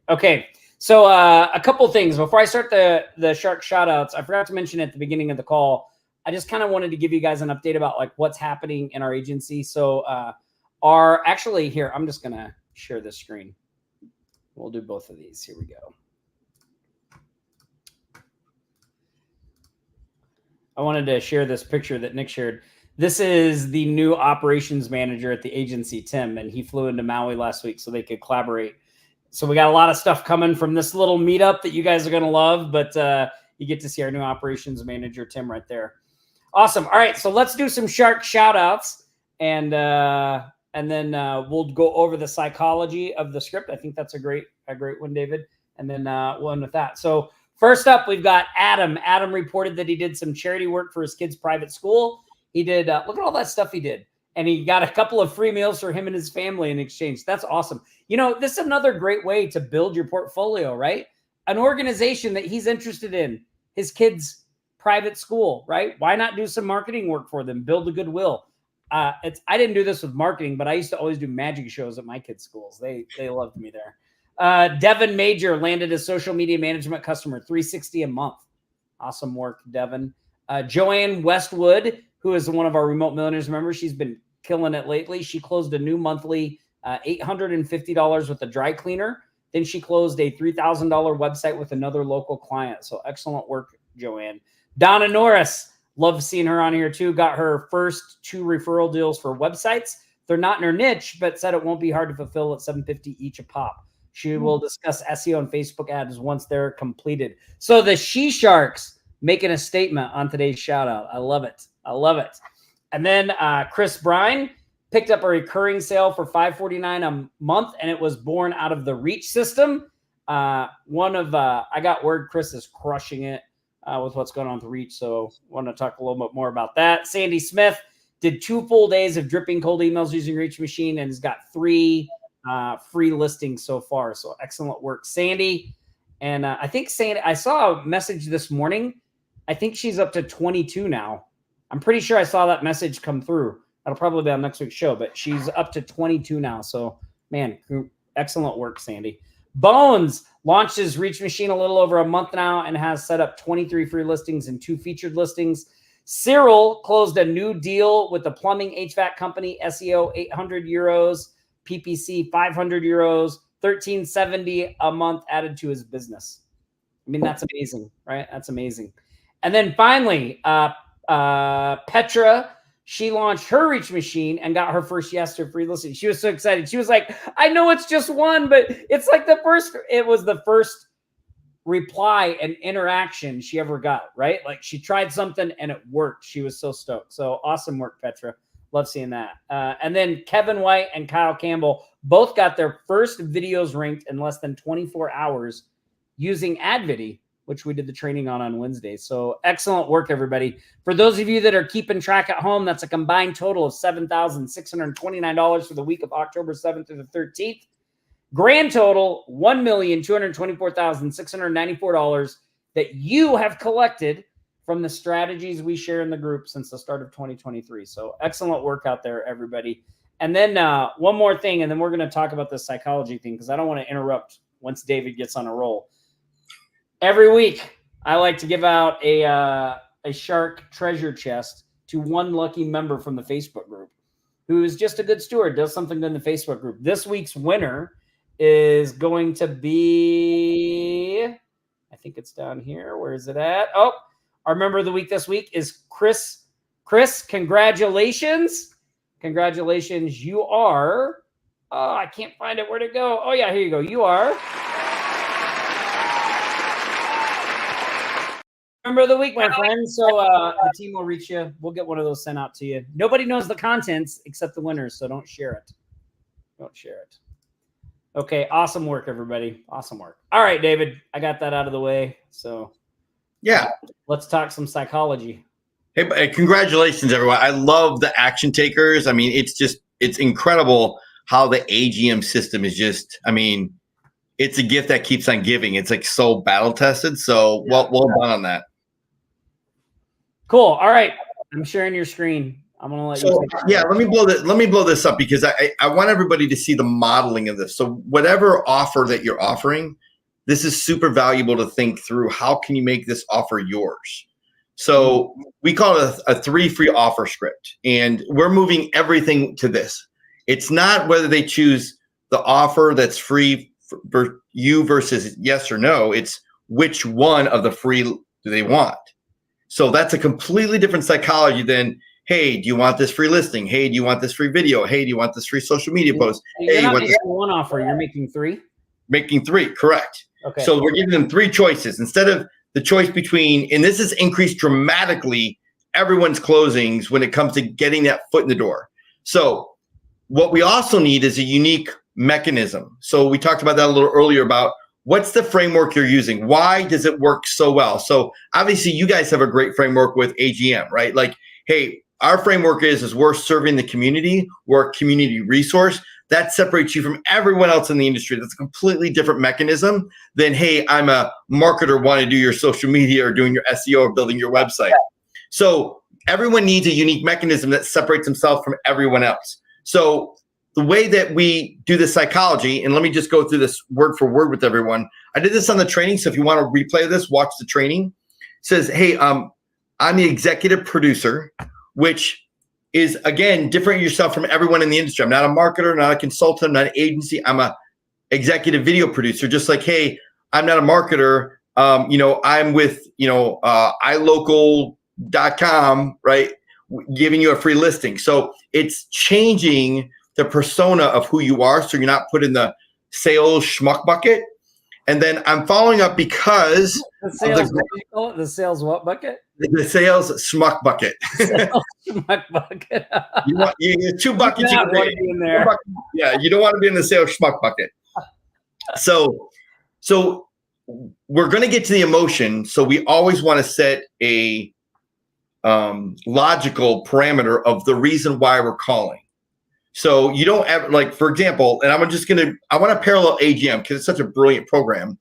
Okay. So a couple things before I start the shark shout outs. I forgot to mention at the beginning of the call, I just kind of wanted to give you guys an update about like what's happening in our agency. So actually here, I'm just going to share this screen. We'll do both of these. Here we go. I wanted to share this picture that Nick shared. This is the new operations manager at the agency, Tim, and he flew into Maui last week so they could collaborate. So we got a lot of stuff coming from this little meetup that you guys are going to love, but you get to see our new operations manager, Tim, right there. Awesome. All right, so let's do some shark shout outs, and then we'll go over the psychology of the script. I think that's a great one, David. And then we'll end with that. So first up, we've got Adam. Adam reported that he did some charity work for his kid's private school. He did, look at all that stuff he did. And he got a couple of free meals for him and his family in exchange. That's awesome. You know, this is another great way to build your portfolio, right? An organization that he's interested in, his kid's private school, right? Why not do some marketing work for them, build a goodwill? I didn't do this with marketing, but I used to always do magic shows at my kids' schools. They loved me there. Devin Major landed a social media management customer, $360 a month. Awesome work, Devin. Joanne Westwood, who is one of our Remote Millionaires members, she's been killing it lately. She closed a new monthly $850 with a dry cleaner. Then she closed a $3,000 website with another local client. So excellent work, Joanne. Donna Norris, love seeing her on here too. Got her first 2 referral deals for websites. They're not in her niche, but said it won't be hard to fulfill at $750 each a pop. She will discuss SEO and Facebook ads once they're completed. So the She Sharks making a statement on today's shout out. I love it. And then Chris Brine picked up a recurring sale for $549 a month, and it was born out of the Reach system. I got word Chris is crushing it with what's going on with Reach, so I want to talk a little bit more about that. Sandy Smith did 2 full days of dripping cold emails using Reach Machine and has got 3 free listings so far. So excellent work, Sandy. And I think Sandy, I saw a message this morning. I think she's up to 22 now. I'm pretty sure I saw that message come through. That'll probably be on next week's show, but she's up to 22 now. So, man, excellent work, Sandy. Bones launched his Reach Machine a little over a month now and has set up 23 free listings and 2 featured listings. Cyril closed a new deal with the plumbing HVAC company, SEO 800 euros, PPC 500 euros, 1370 a month added to his business. I mean, that's amazing, right? That's amazing. And then finally, Petra, she launched her Reach Machine and got her first yes to free listing. She was so excited. She was like, I know it's just one, but it's like it was the first reply and interaction she ever got, right? Like she tried something and it worked. She was so stoked. So awesome work, Petra. Love seeing that. And then Kevin White and Kyle Campbell both got their first videos ranked in less than 24 hours using AdVidi which we did the training on Wednesday. So excellent work, everybody. For those of you that are keeping track at home, that's a combined total of $7,629 for the week of October 7th through the 13th. Grand total, $1,224,694 that you have collected from the strategies we share in the group since the start of 2023. So excellent work out there, everybody. And then one more thing, and then we're going to talk about the psychology thing because I don't want to interrupt once David gets on a roll. Every week, I like to give out a shark treasure chest to one lucky member from the Facebook group who is just a good steward, does something good in the Facebook group. This week's winner is going to be, I think it's down here. Where is it at? Oh, our member of the week this week is Chris. Chris, congratulations. Congratulations. You are, I can't find it. Where'd it go? Oh, yeah, here you go. You are member of the week, my friend. So the team will reach you. We'll get one of those sent out to you. Nobody knows the contents except the winners, so don't share it. Don't share it. Okay, awesome work, everybody. Awesome work. All right, David, I got that out of the way. So, yeah, let's talk some psychology. Hey, congratulations, everyone. I love the action takers. I mean, it's incredible how the AGM system is just, I mean, it's a gift that keeps on giving. It's like so battle tested. So well done on that. Cool. All right. I'm sharing your screen. I'm gonna let you. Yeah, let me blow this up because I want everybody to see the modeling of this. So whatever offer that you're offering, this is super valuable to think through. How can you make this offer yours? So we call it a 3 free offer script, and we're moving everything to this. It's not whether they choose the offer that's free for you versus yes or no. It's which one of the free do they want. So that's a completely different psychology than, hey, do you want this free listing? Hey, do you want this free video? Hey, do you want this free social media post? You're hey, not making one offer. You're making 3? Making 3, correct. Okay. So we're giving them 3 choices instead of the choice between, and this has increased dramatically everyone's closings when it comes to getting that foot in the door. So what we also need is a unique mechanism. So we talked about that a little earlier about what's the framework you're using? Why does it work so well? So obviously you guys have a great framework with AGM, right? Like, hey, our framework is we're serving the community. We're a community resource. That separates you from everyone else in the industry. That's a completely different mechanism than, hey, I'm a marketer, want to do your social media or doing your SEO or building your website. So everyone needs a unique mechanism that separates themselves from everyone else. So the way that we do the psychology, and let me just go through this word for word with everyone. I did this on the training, so if you want to replay this, watch the training. It says, hey, I'm the executive producer, which is, again, different yourself from everyone in the industry. I'm not a marketer, not a consultant, not an agency. I'm a executive video producer, just like, hey, I'm not a marketer. I'm with, iLocal.com, right? Giving you a free listing. So it's changing the persona of who you are. So you're not put in the sales schmuck bucket. And then I'm following up because the sales, what do you call it? The sales what bucket? The sales schmuck bucket. Sales schmuck bucket. you 2 buckets. You want to be in there. Yeah, you don't want to be in the sales schmuck bucket. So we're going to get to the emotion. So we always want to set a logical parameter of the reason why we're calling. So you don't ever, like, for example, and I want to parallel AGM because it's such a brilliant program,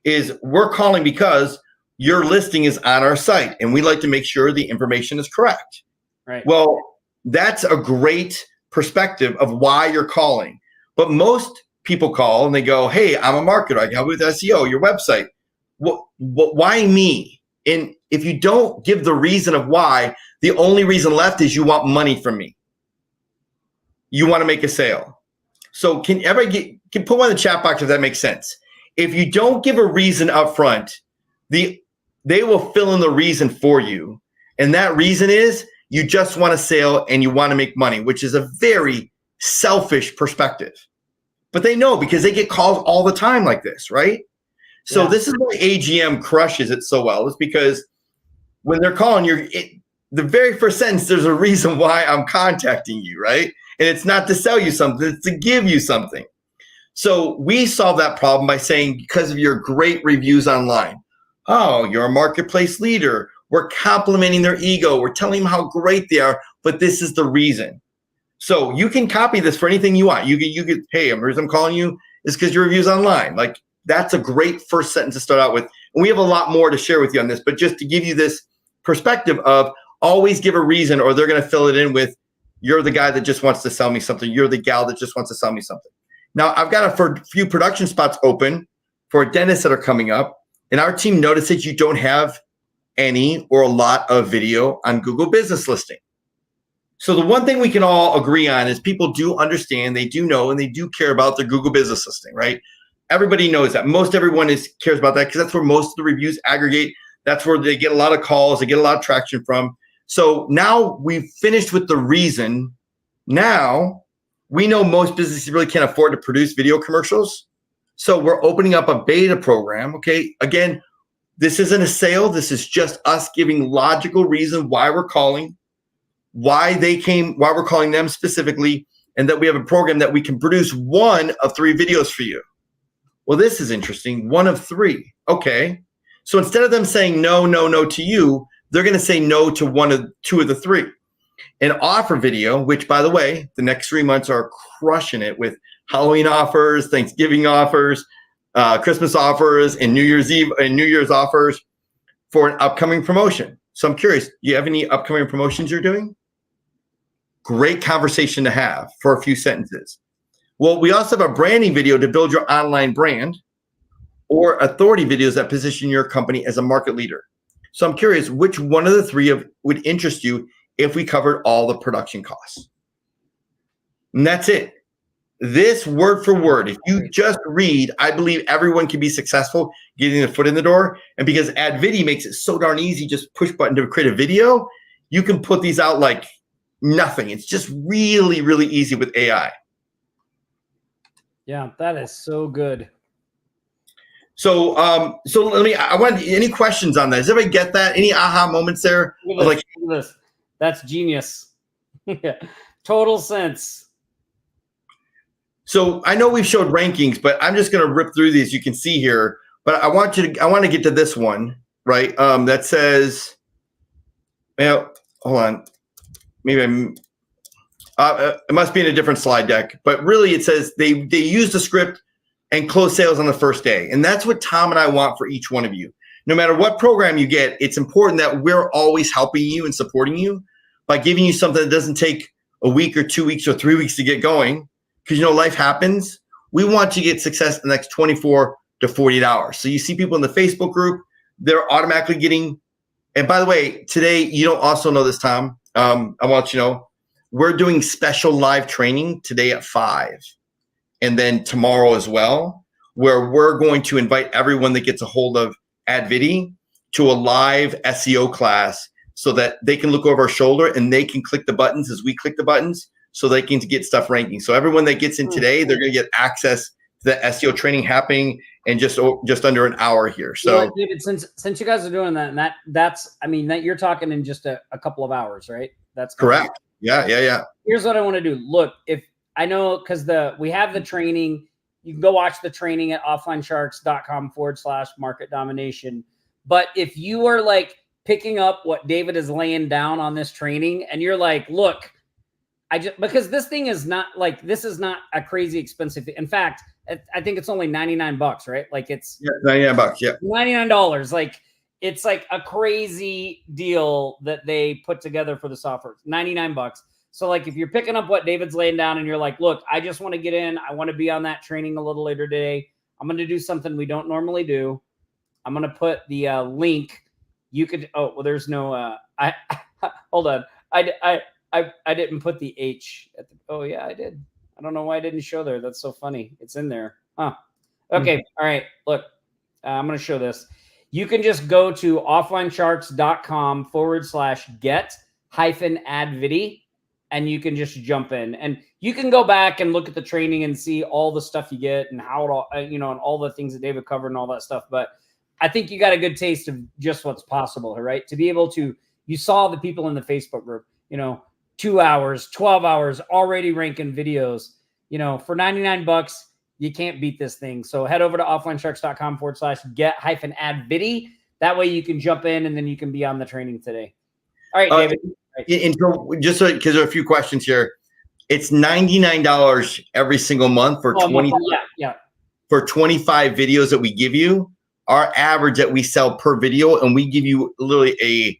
is we're calling because your listing is on our site and we like to make sure the information is correct. Right. Well, that's a great perspective of why you're calling. But most people call and they go, hey, I'm a marketer. I help with SEO, your website. Why me? And if you don't give the reason of why, the only reason left is you want money from me. You want to make a sale. So can put one in the chat box if that makes sense. If you don't give a reason up front, they will fill in the reason for you. And that reason is you just want a sale and you want to make money, which is a very selfish perspective. But they know because they get calls all the time like this, right? So This is why AGM crushes it so well. It's because when they're calling the very first sentence, there's a reason why I'm contacting you, right? And it's not to sell you something, it's to give you something. So we solve that problem by saying, because of your great reviews online, Oh, you're a marketplace leader. We're complimenting their ego. We're telling them how great they are, but this is the reason. So you can copy this for anything you want. You could, hey, the reason I'm calling you is because your review's online. Like, that's a great first sentence to start out with. And we have a lot more to share with you on this, but just to give you this perspective of always give a reason, or they're going to fill it in with, you're the guy that just wants to sell me something. You're the gal that just wants to sell me something. Now, I've got a few production spots open for dentists that are coming up. And our team notices you don't have any or a lot of video on Google Business Listing. So the one thing we can all agree on is people do understand, they do know, and they do care about their Google Business Listing, right? Everybody knows that. Most everyone cares about that because that's where most of the reviews aggregate. That's where they get a lot of calls, they get a lot of traction from. So now we've finished with the reason. Now we know most businesses really can't afford to produce video commercials. So we're opening up a beta program. Okay. Again, this isn't a sale. This is just us giving logical reason why we're calling, why we're calling them specifically, and that we have a program that we can produce 1 of 3 videos for you. Well, this is interesting. 1 of 3. Okay. So instead of them saying no, no, no to you, they're going to say no to 2 of the 3. An offer video, which, by the way, the next 3 months are crushing it with Halloween offers, Thanksgiving offers, Christmas offers, and New Year's Eve and New Year's offers for an upcoming promotion. So I'm curious, do you have any upcoming promotions you're doing? Great conversation to have for a few sentences. Well, we also have a branding video to build your online brand, or authority videos that position your company as a market leader. So I'm curious, which one of the 3 would interest you if we covered all the production costs? And that's it. This word for word, if you just read, I believe everyone can be successful getting their foot in the door. And because AdVidi makes it so darn easy, just push button to create a video, you can put these out like nothing. It's just really, really easy with AI. Yeah, that is so good. So, I want any questions on that. Does everybody get that? Any aha moments there? Look at this. That's genius. Yeah, total sense. So I know we've showed rankings, but I'm just going to rip through these. You can see here, but I want to get to this one, right? That says, well, hold on. Maybe it must be in a different slide deck, but really it says they use the script and close sales on the first day. And that's what Tom and I want for each one of you. No matter what program you get, it's important that we're always helping you and supporting you by giving you something that doesn't take a week or 2 weeks or 3 weeks to get going. Because, life happens. We want to get success in the next 24 to 48 hours. So you see people in the Facebook group, they're automatically getting, and by the way, today, you don't also know this, Tom. I want you to know, we're doing special live training today at 5. And then tomorrow as well, where we're going to invite everyone that gets a hold of AdVidi to a live SEO class so that they can look over our shoulder and they can click the buttons as we click the buttons, so they can get stuff ranking. So everyone that gets in today, they're going to get access to the SEO training happening in just under an hour here. So, David, since you guys are doing that, and that's that you're talking in just a couple of hours, right? That's correct. Yeah. Here's what I want to do. Look, if I know, because we have the training, you can go watch the training at offlinesharks.com/market domination. But if you are like picking up what David is laying down on this training, and you're like, look, because this thing is not this is not a crazy expensive. In fact, I think it's only $99, right? Like it's $99. Yeah. $99. Like it's like a crazy deal that they put together for the software. $99. So like if you're picking up what David's laying down and you're like, look, I just want to get in. I want to be on that training a little later today. I'm going to do something we don't normally do. I'm going to put the link. You could, there's no, hold on. I didn't put the H at the, yeah, I did. I don't know why I didn't show there. That's so funny. It's in there. Huh. Okay. All right. Look, I'm going to show this. You can just go to offlinesharks.com/get-advidi, and you can just jump in, and you can go back and look at the training and see all the stuff you get and how it all, and all the things that David covered and all that stuff. But I think you got a good taste of just what's possible, right? To be able to, you saw the people in the Facebook group, 2 hours, 12 hours, already ranking videos, for $99, you can't beat this thing. So head over to offlinesharks.com/get-advidi. That way you can jump in and then you can be on the training today. All right, David. And so just because there are a few questions here, it's $99 every single month for 25 videos that we give you. Our average that we sell per video, and we give you literally a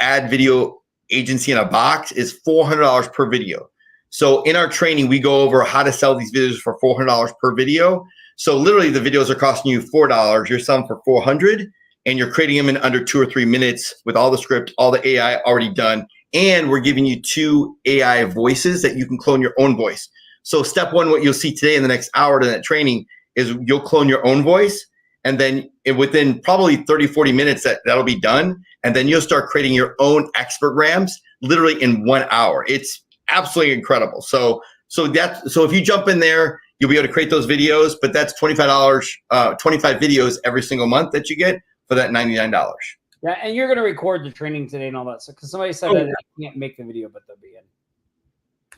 ad video agency in a box, is $400 per video. So in our training, we go over how to sell these videos for $400 per video. So literally the videos are costing you $4. You're selling for $400, and you're creating them in under 2 or 3 minutes with all the script, all the AI already done. And we're giving you 2 AI voices that you can clone your own voice. So step one, what you'll see today in the next hour to that training is you'll clone your own voice. And then within probably 30, 40 minutes, that'll be done. And then you'll start creating your own expertgrams literally in 1 hour. It's absolutely incredible. So if you jump in there, you'll be able to create those videos, but that's $25, 25 videos every single month that you get for that $99. Yeah, and you're going to record the training today and all that stuff, because somebody said that they can't make the video, but they'll be in.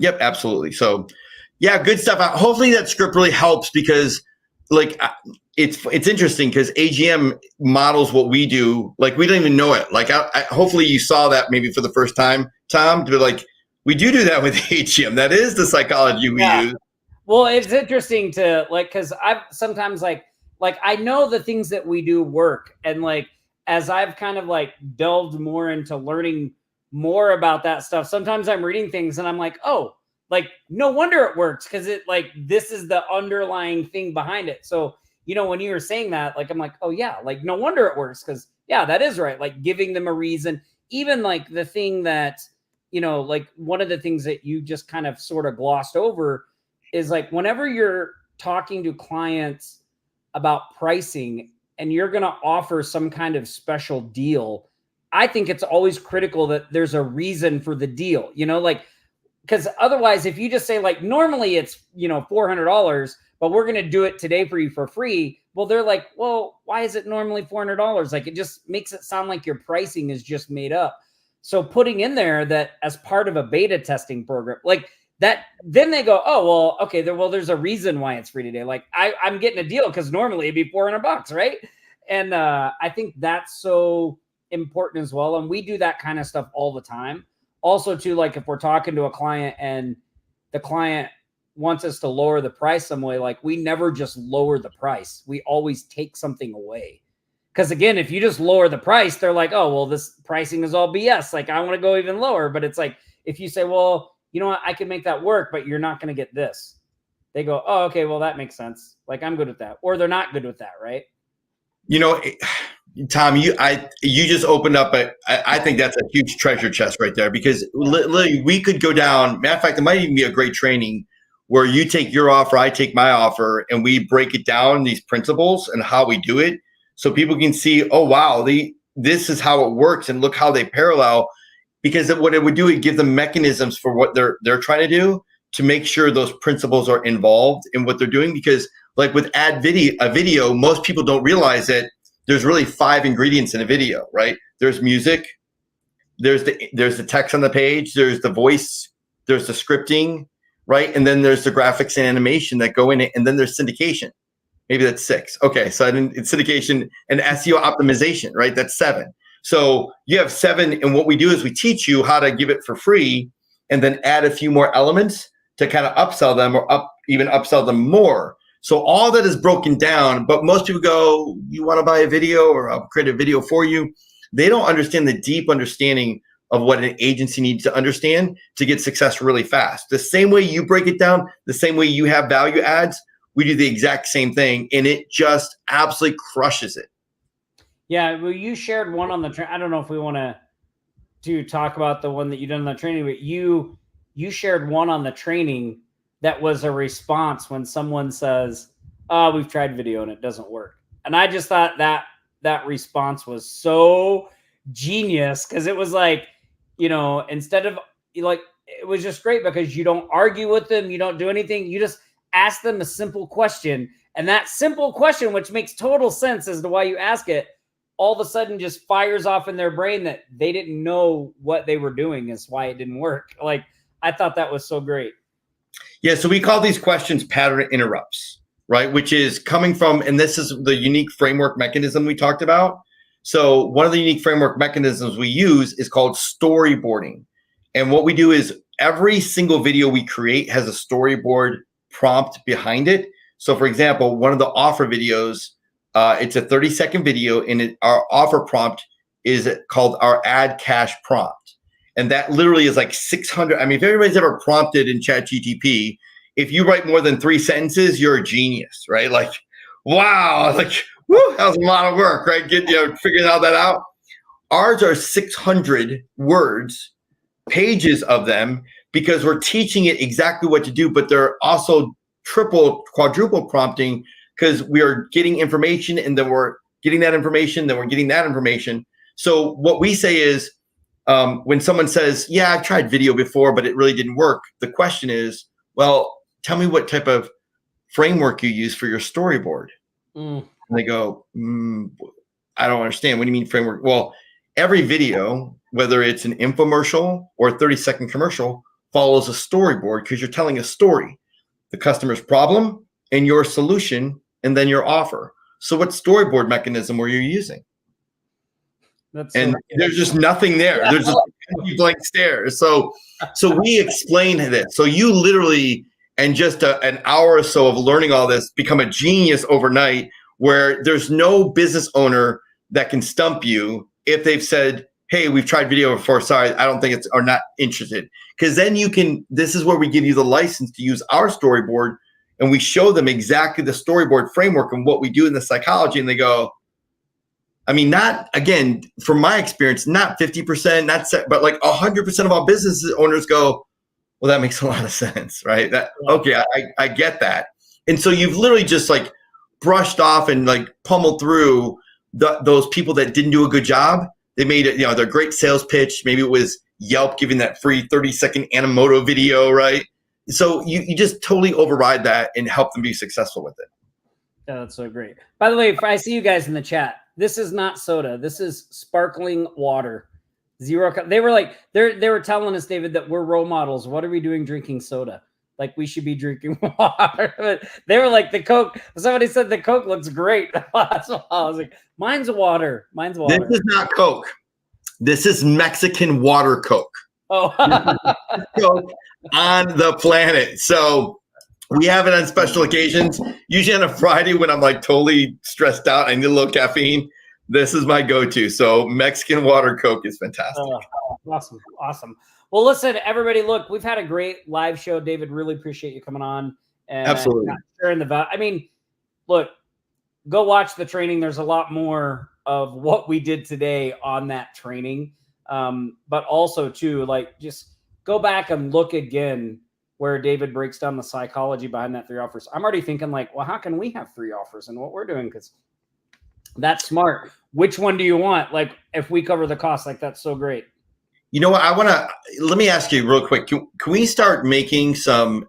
Yep, absolutely. So, yeah, good stuff. Hopefully that script really helps, because like it's interesting because AGM models what we do. Like we don't even know it. Like hopefully you saw that maybe for the first time, Tom. But like we do that with AGM. That is the psychology we use. Well, it's interesting to like, because I've sometimes like I know the things that we do work, and like as I've kind of like delved more into learning more about that stuff, sometimes I'm reading things and I'm like, oh, like no wonder it works, because it like this is the underlying thing behind it. So you know, when you were saying that, like I'm like, oh yeah, like no wonder it works, because yeah, that is right. Like giving them a reason, even like the thing that, you know, like one of the things that you just kind of sort of glossed over is like whenever you're talking to clients about pricing and you're going to offer some kind of special deal, I think it's always critical that there's a reason for the deal, you know, like, because otherwise, if you just say like, normally it's, you know, $400, but we're going to do it today for you for free. Well, they're like, well, why is it normally $400? Like, it just makes it sound like your pricing is just made up. So putting in there that as part of a beta testing program, like that, then they go, oh, well, okay, there's a reason why it's free today. Like I'm getting a deal because normally it'd be $400, right? And I think that's so important as well. And we do that kind of stuff all the time. Also, too, like if we're talking to a client and the client wants us to lower the price some way, like we never just lower the price. We always take something away. Because again, if you just lower the price, they're like, oh, well, this pricing is all BS. Like I want to go even lower. But it's like, if you say, well, you know what, I can make that work, but you're not going to get this. They go, oh, okay, well, that makes sense. Like I'm good with that. Or they're not good with that, right? You know, Tom, you just opened up I think that's a huge treasure chest right there, because literally we could go down. Matter of fact, it might even be a great training where you take your offer, I take my offer, and we break it down, these principles and how we do it, so people can see, oh wow, this is how it works, and look how they parallel. Because what it would do, it give them mechanisms for what they're trying to do to make sure those principles are involved in what they're doing. Because like with a video, most people don't realize that there's really 5 ingredients in a video, right? There's music, there's the text on the page, there's the voice, there's the scripting, right? And then there's the graphics and animation that go in it, and then there's syndication. Maybe that's 6. Okay, so it's syndication and SEO optimization, right? That's 7. So you have 7, and what we do is we teach you how to give it for free and then add a few more elements to kind of upsell them, or even upsell them more. So all that is broken down, but most people go, you want to buy a video, or I'll create a video for you. They don't understand the deep understanding of what an agency needs to understand to get success really fast. The same way you break it down, the same way you have value adds, we do the exact same thing, and it just absolutely crushes it. Yeah, well, you shared one on the I don't know if we want to talk about the one that you done on the training, but you shared one on the training that was a response when someone says, oh, we've tried video and it doesn't work. And I just thought that response was so genius, because it was like, you know, instead of like, it was just great because you don't argue with them, you don't do anything, you just ask them a simple question. And that simple question, which makes total sense as to why you ask it, all of a sudden just fires off in their brain that they didn't know what they were doing is why it didn't work. Like, I thought that was so great. Yeah, so we call these questions pattern interrupts, right? Which is coming from, and this is the unique framework mechanism we talked about. So one of the unique framework mechanisms we use is called storyboarding. And what we do is every single video we create has a storyboard prompt behind it. So for example, one of the offer videos, it's a 30-second video, and our offer prompt is called our add cash prompt. And that literally is like 600. I mean, if everybody's ever prompted in ChatGPT, if you write more than 3 sentences, you're a genius, right? Like, wow, like, whoo, that was a lot of work, right? Figuring all that out. Ours are 600 words, pages of them, because we're teaching it exactly what to do, but they're also triple, quadruple prompting, because we are getting information, and then we're getting that information, then we're getting that information. So what we say is, when someone says, yeah, I've tried video before, but it really didn't work, the question is, well, tell me what type of framework you use for your storyboard. And they go, I don't understand. What do you mean framework? Well, every video, whether it's an infomercial or a 30-second commercial, follows a storyboard, because you're telling a story, the customer's problem and your solution, and then your offer. So what storyboard mechanism were you using? There's just nothing there. Yeah. There's just blank stares. So we explain this. So you literally, in just an hour or so of learning all this, become a genius overnight, where there's no business owner that can stump you if they've said, hey, we've tried video before, sorry, I don't think it's, or not interested. Because then you can, this is where we give you the license to use our storyboard, and we show them exactly the storyboard framework and what we do in the psychology, and they go, I mean, not, again, from my experience, not 50%, but like 100% of all business owners go, well, that makes a lot of sense, right? Okay, I get that. And so you've literally just like brushed off and like pummeled through those people that didn't do a good job. They made it, their great sales pitch. Maybe it was Yelp giving that free 30-second Animoto video, right? So you just totally override that and help them be successful with it. Yeah, that's so great. By the way, if I see you guys in the chat, this is not soda. This is sparkling water. Zero. They were like, they were telling us, David, that we're role models. What are we doing drinking soda? Like, we should be drinking water. But they were like, the Coke. Somebody said the Coke looks great. That's why I was like, mine's water. Mine's water. This is not Coke. This is Mexican water Coke. Oh. Coke on the planet. So we have it on special occasions. Usually on a Friday when I'm like totally stressed out, I need a little caffeine. This is my go-to. So Mexican water Coke is fantastic. Awesome. Awesome. Well, listen, everybody, look, we've had a great live show. David, really appreciate you coming on. And absolutely. Sharing the value. I mean, look, go watch the training. There's a lot more of what we did today on that training. But also too, like, just go back and look again where David breaks down the psychology behind that 3 offers. I'm already thinking like, well, how can we have 3 offers in what we're doing? Because that's smart. Which one do you want? Like, if we cover the cost, like, that's so great. You know what? Let me ask you real quick. Can we start making some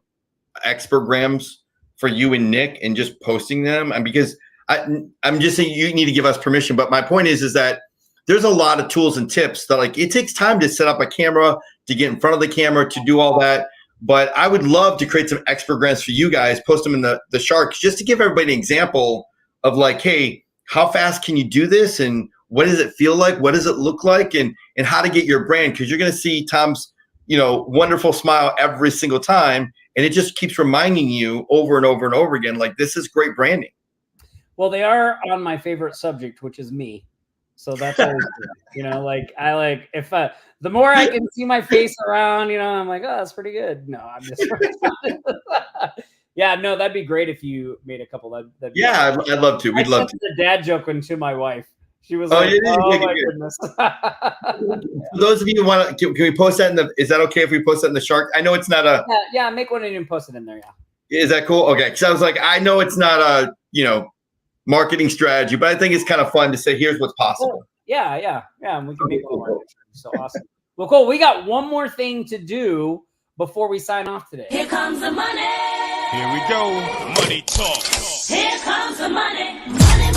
expergrams for you and Nick and just posting them? And because I'm just saying you need to give us permission. But my point is that there's a lot of tools and tips that, like, it takes time to set up a camera, to get in front of the camera, to do all that. But I would love to create some expergrams for you guys, post them in the Sharks, just to give everybody an example of like, hey, how fast can you do this? And what does it feel like? What does it look like? And how to get your brand? Because you're going to see Tom's, wonderful smile every single time. And it just keeps reminding you over and over and over again, like, this is great branding. Well, they are on my favorite subject, which is me. So that's always good. If the more I can see my face around, I'm like, oh, that's pretty good. No, I'm just yeah, no, that'd be great if you made a couple. That'd yeah, I'd love to. We'd love to. The dad joke one to my wife. She was like, oh my goodness. For those of you who want to, can we post that is that okay if we post that in the Shark? I know it's not a. Yeah, make one and post it in there. Yeah. Is that cool? Okay. Because I was like, I know it's not a, marketing strategy, but I think it's kind of fun to say, here's what's possible. Cool. Yeah. And we can make one more. So awesome. Well, cool. We got one more thing to do before we sign off today. Here comes the money. Here we go. Money talk. Here comes the money. Money.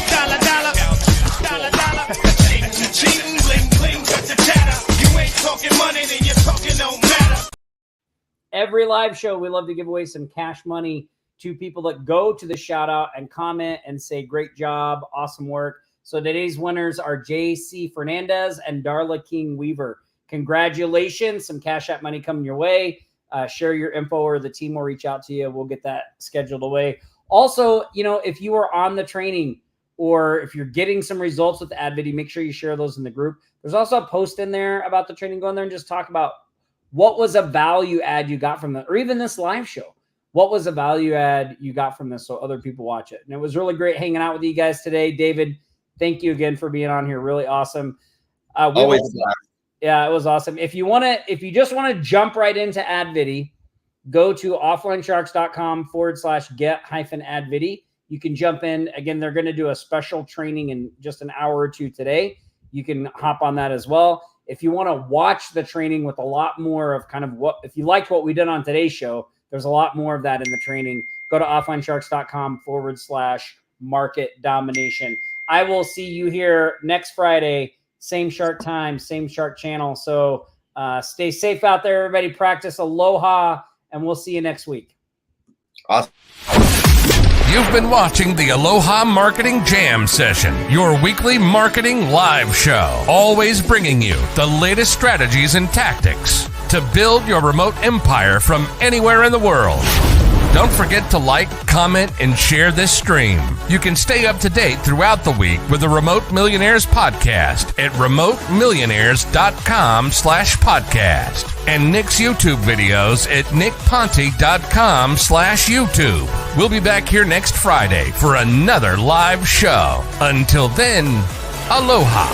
Dollar. Ching, bling, bling, got the chatter. You ain't talking money, then you're talking no matter. Every live show, we love to give away some cash money to people that go to the shout out and comment and say, great job, awesome work. So today's winners are JC Fernandez and Darla King Weaver. Congratulations. Some Cash App money coming your way. Share your info or the team will reach out to you. We'll get that scheduled away. Also, if you are on the training or if you're getting some results with AdViddy, make sure you share those in the group. There's also a post in there about the training. Go in there and just talk about what was a value add you got from it, or even this live show. What was a value add you got from this so other people watch it? And it was really great hanging out with you guys today. David, thank you again for being on here. Really awesome. Always. Yeah, it was awesome. If you just want to jump right into AdViddy, go to offlinesharks.com/get-AdViddy. You can jump in. Again, they're going to do a special training in just an hour or two today. You can hop on that as well. If you want to watch the training with a lot more of kind of if you liked what we did on today's show, there's a lot more of that in the training. Go to offlinesharks.com/market domination. I will see you here next Friday. Same shark time, same shark channel. So stay safe out there, everybody. Practice aloha, and we'll see you next week. Awesome. You've been watching the Aloha Marketing Jam Session, your weekly marketing live show, always bringing you the latest strategies and tactics to build your remote empire from anywhere in the world. Don't forget to like, comment, and share this stream. You can stay up to date throughout the week with the Remote Millionaires Podcast at remotemillionaires.com/podcast and Nick's YouTube videos at nickponte.com/YouTube. We'll be back here next Friday for another live show. Until then, aloha.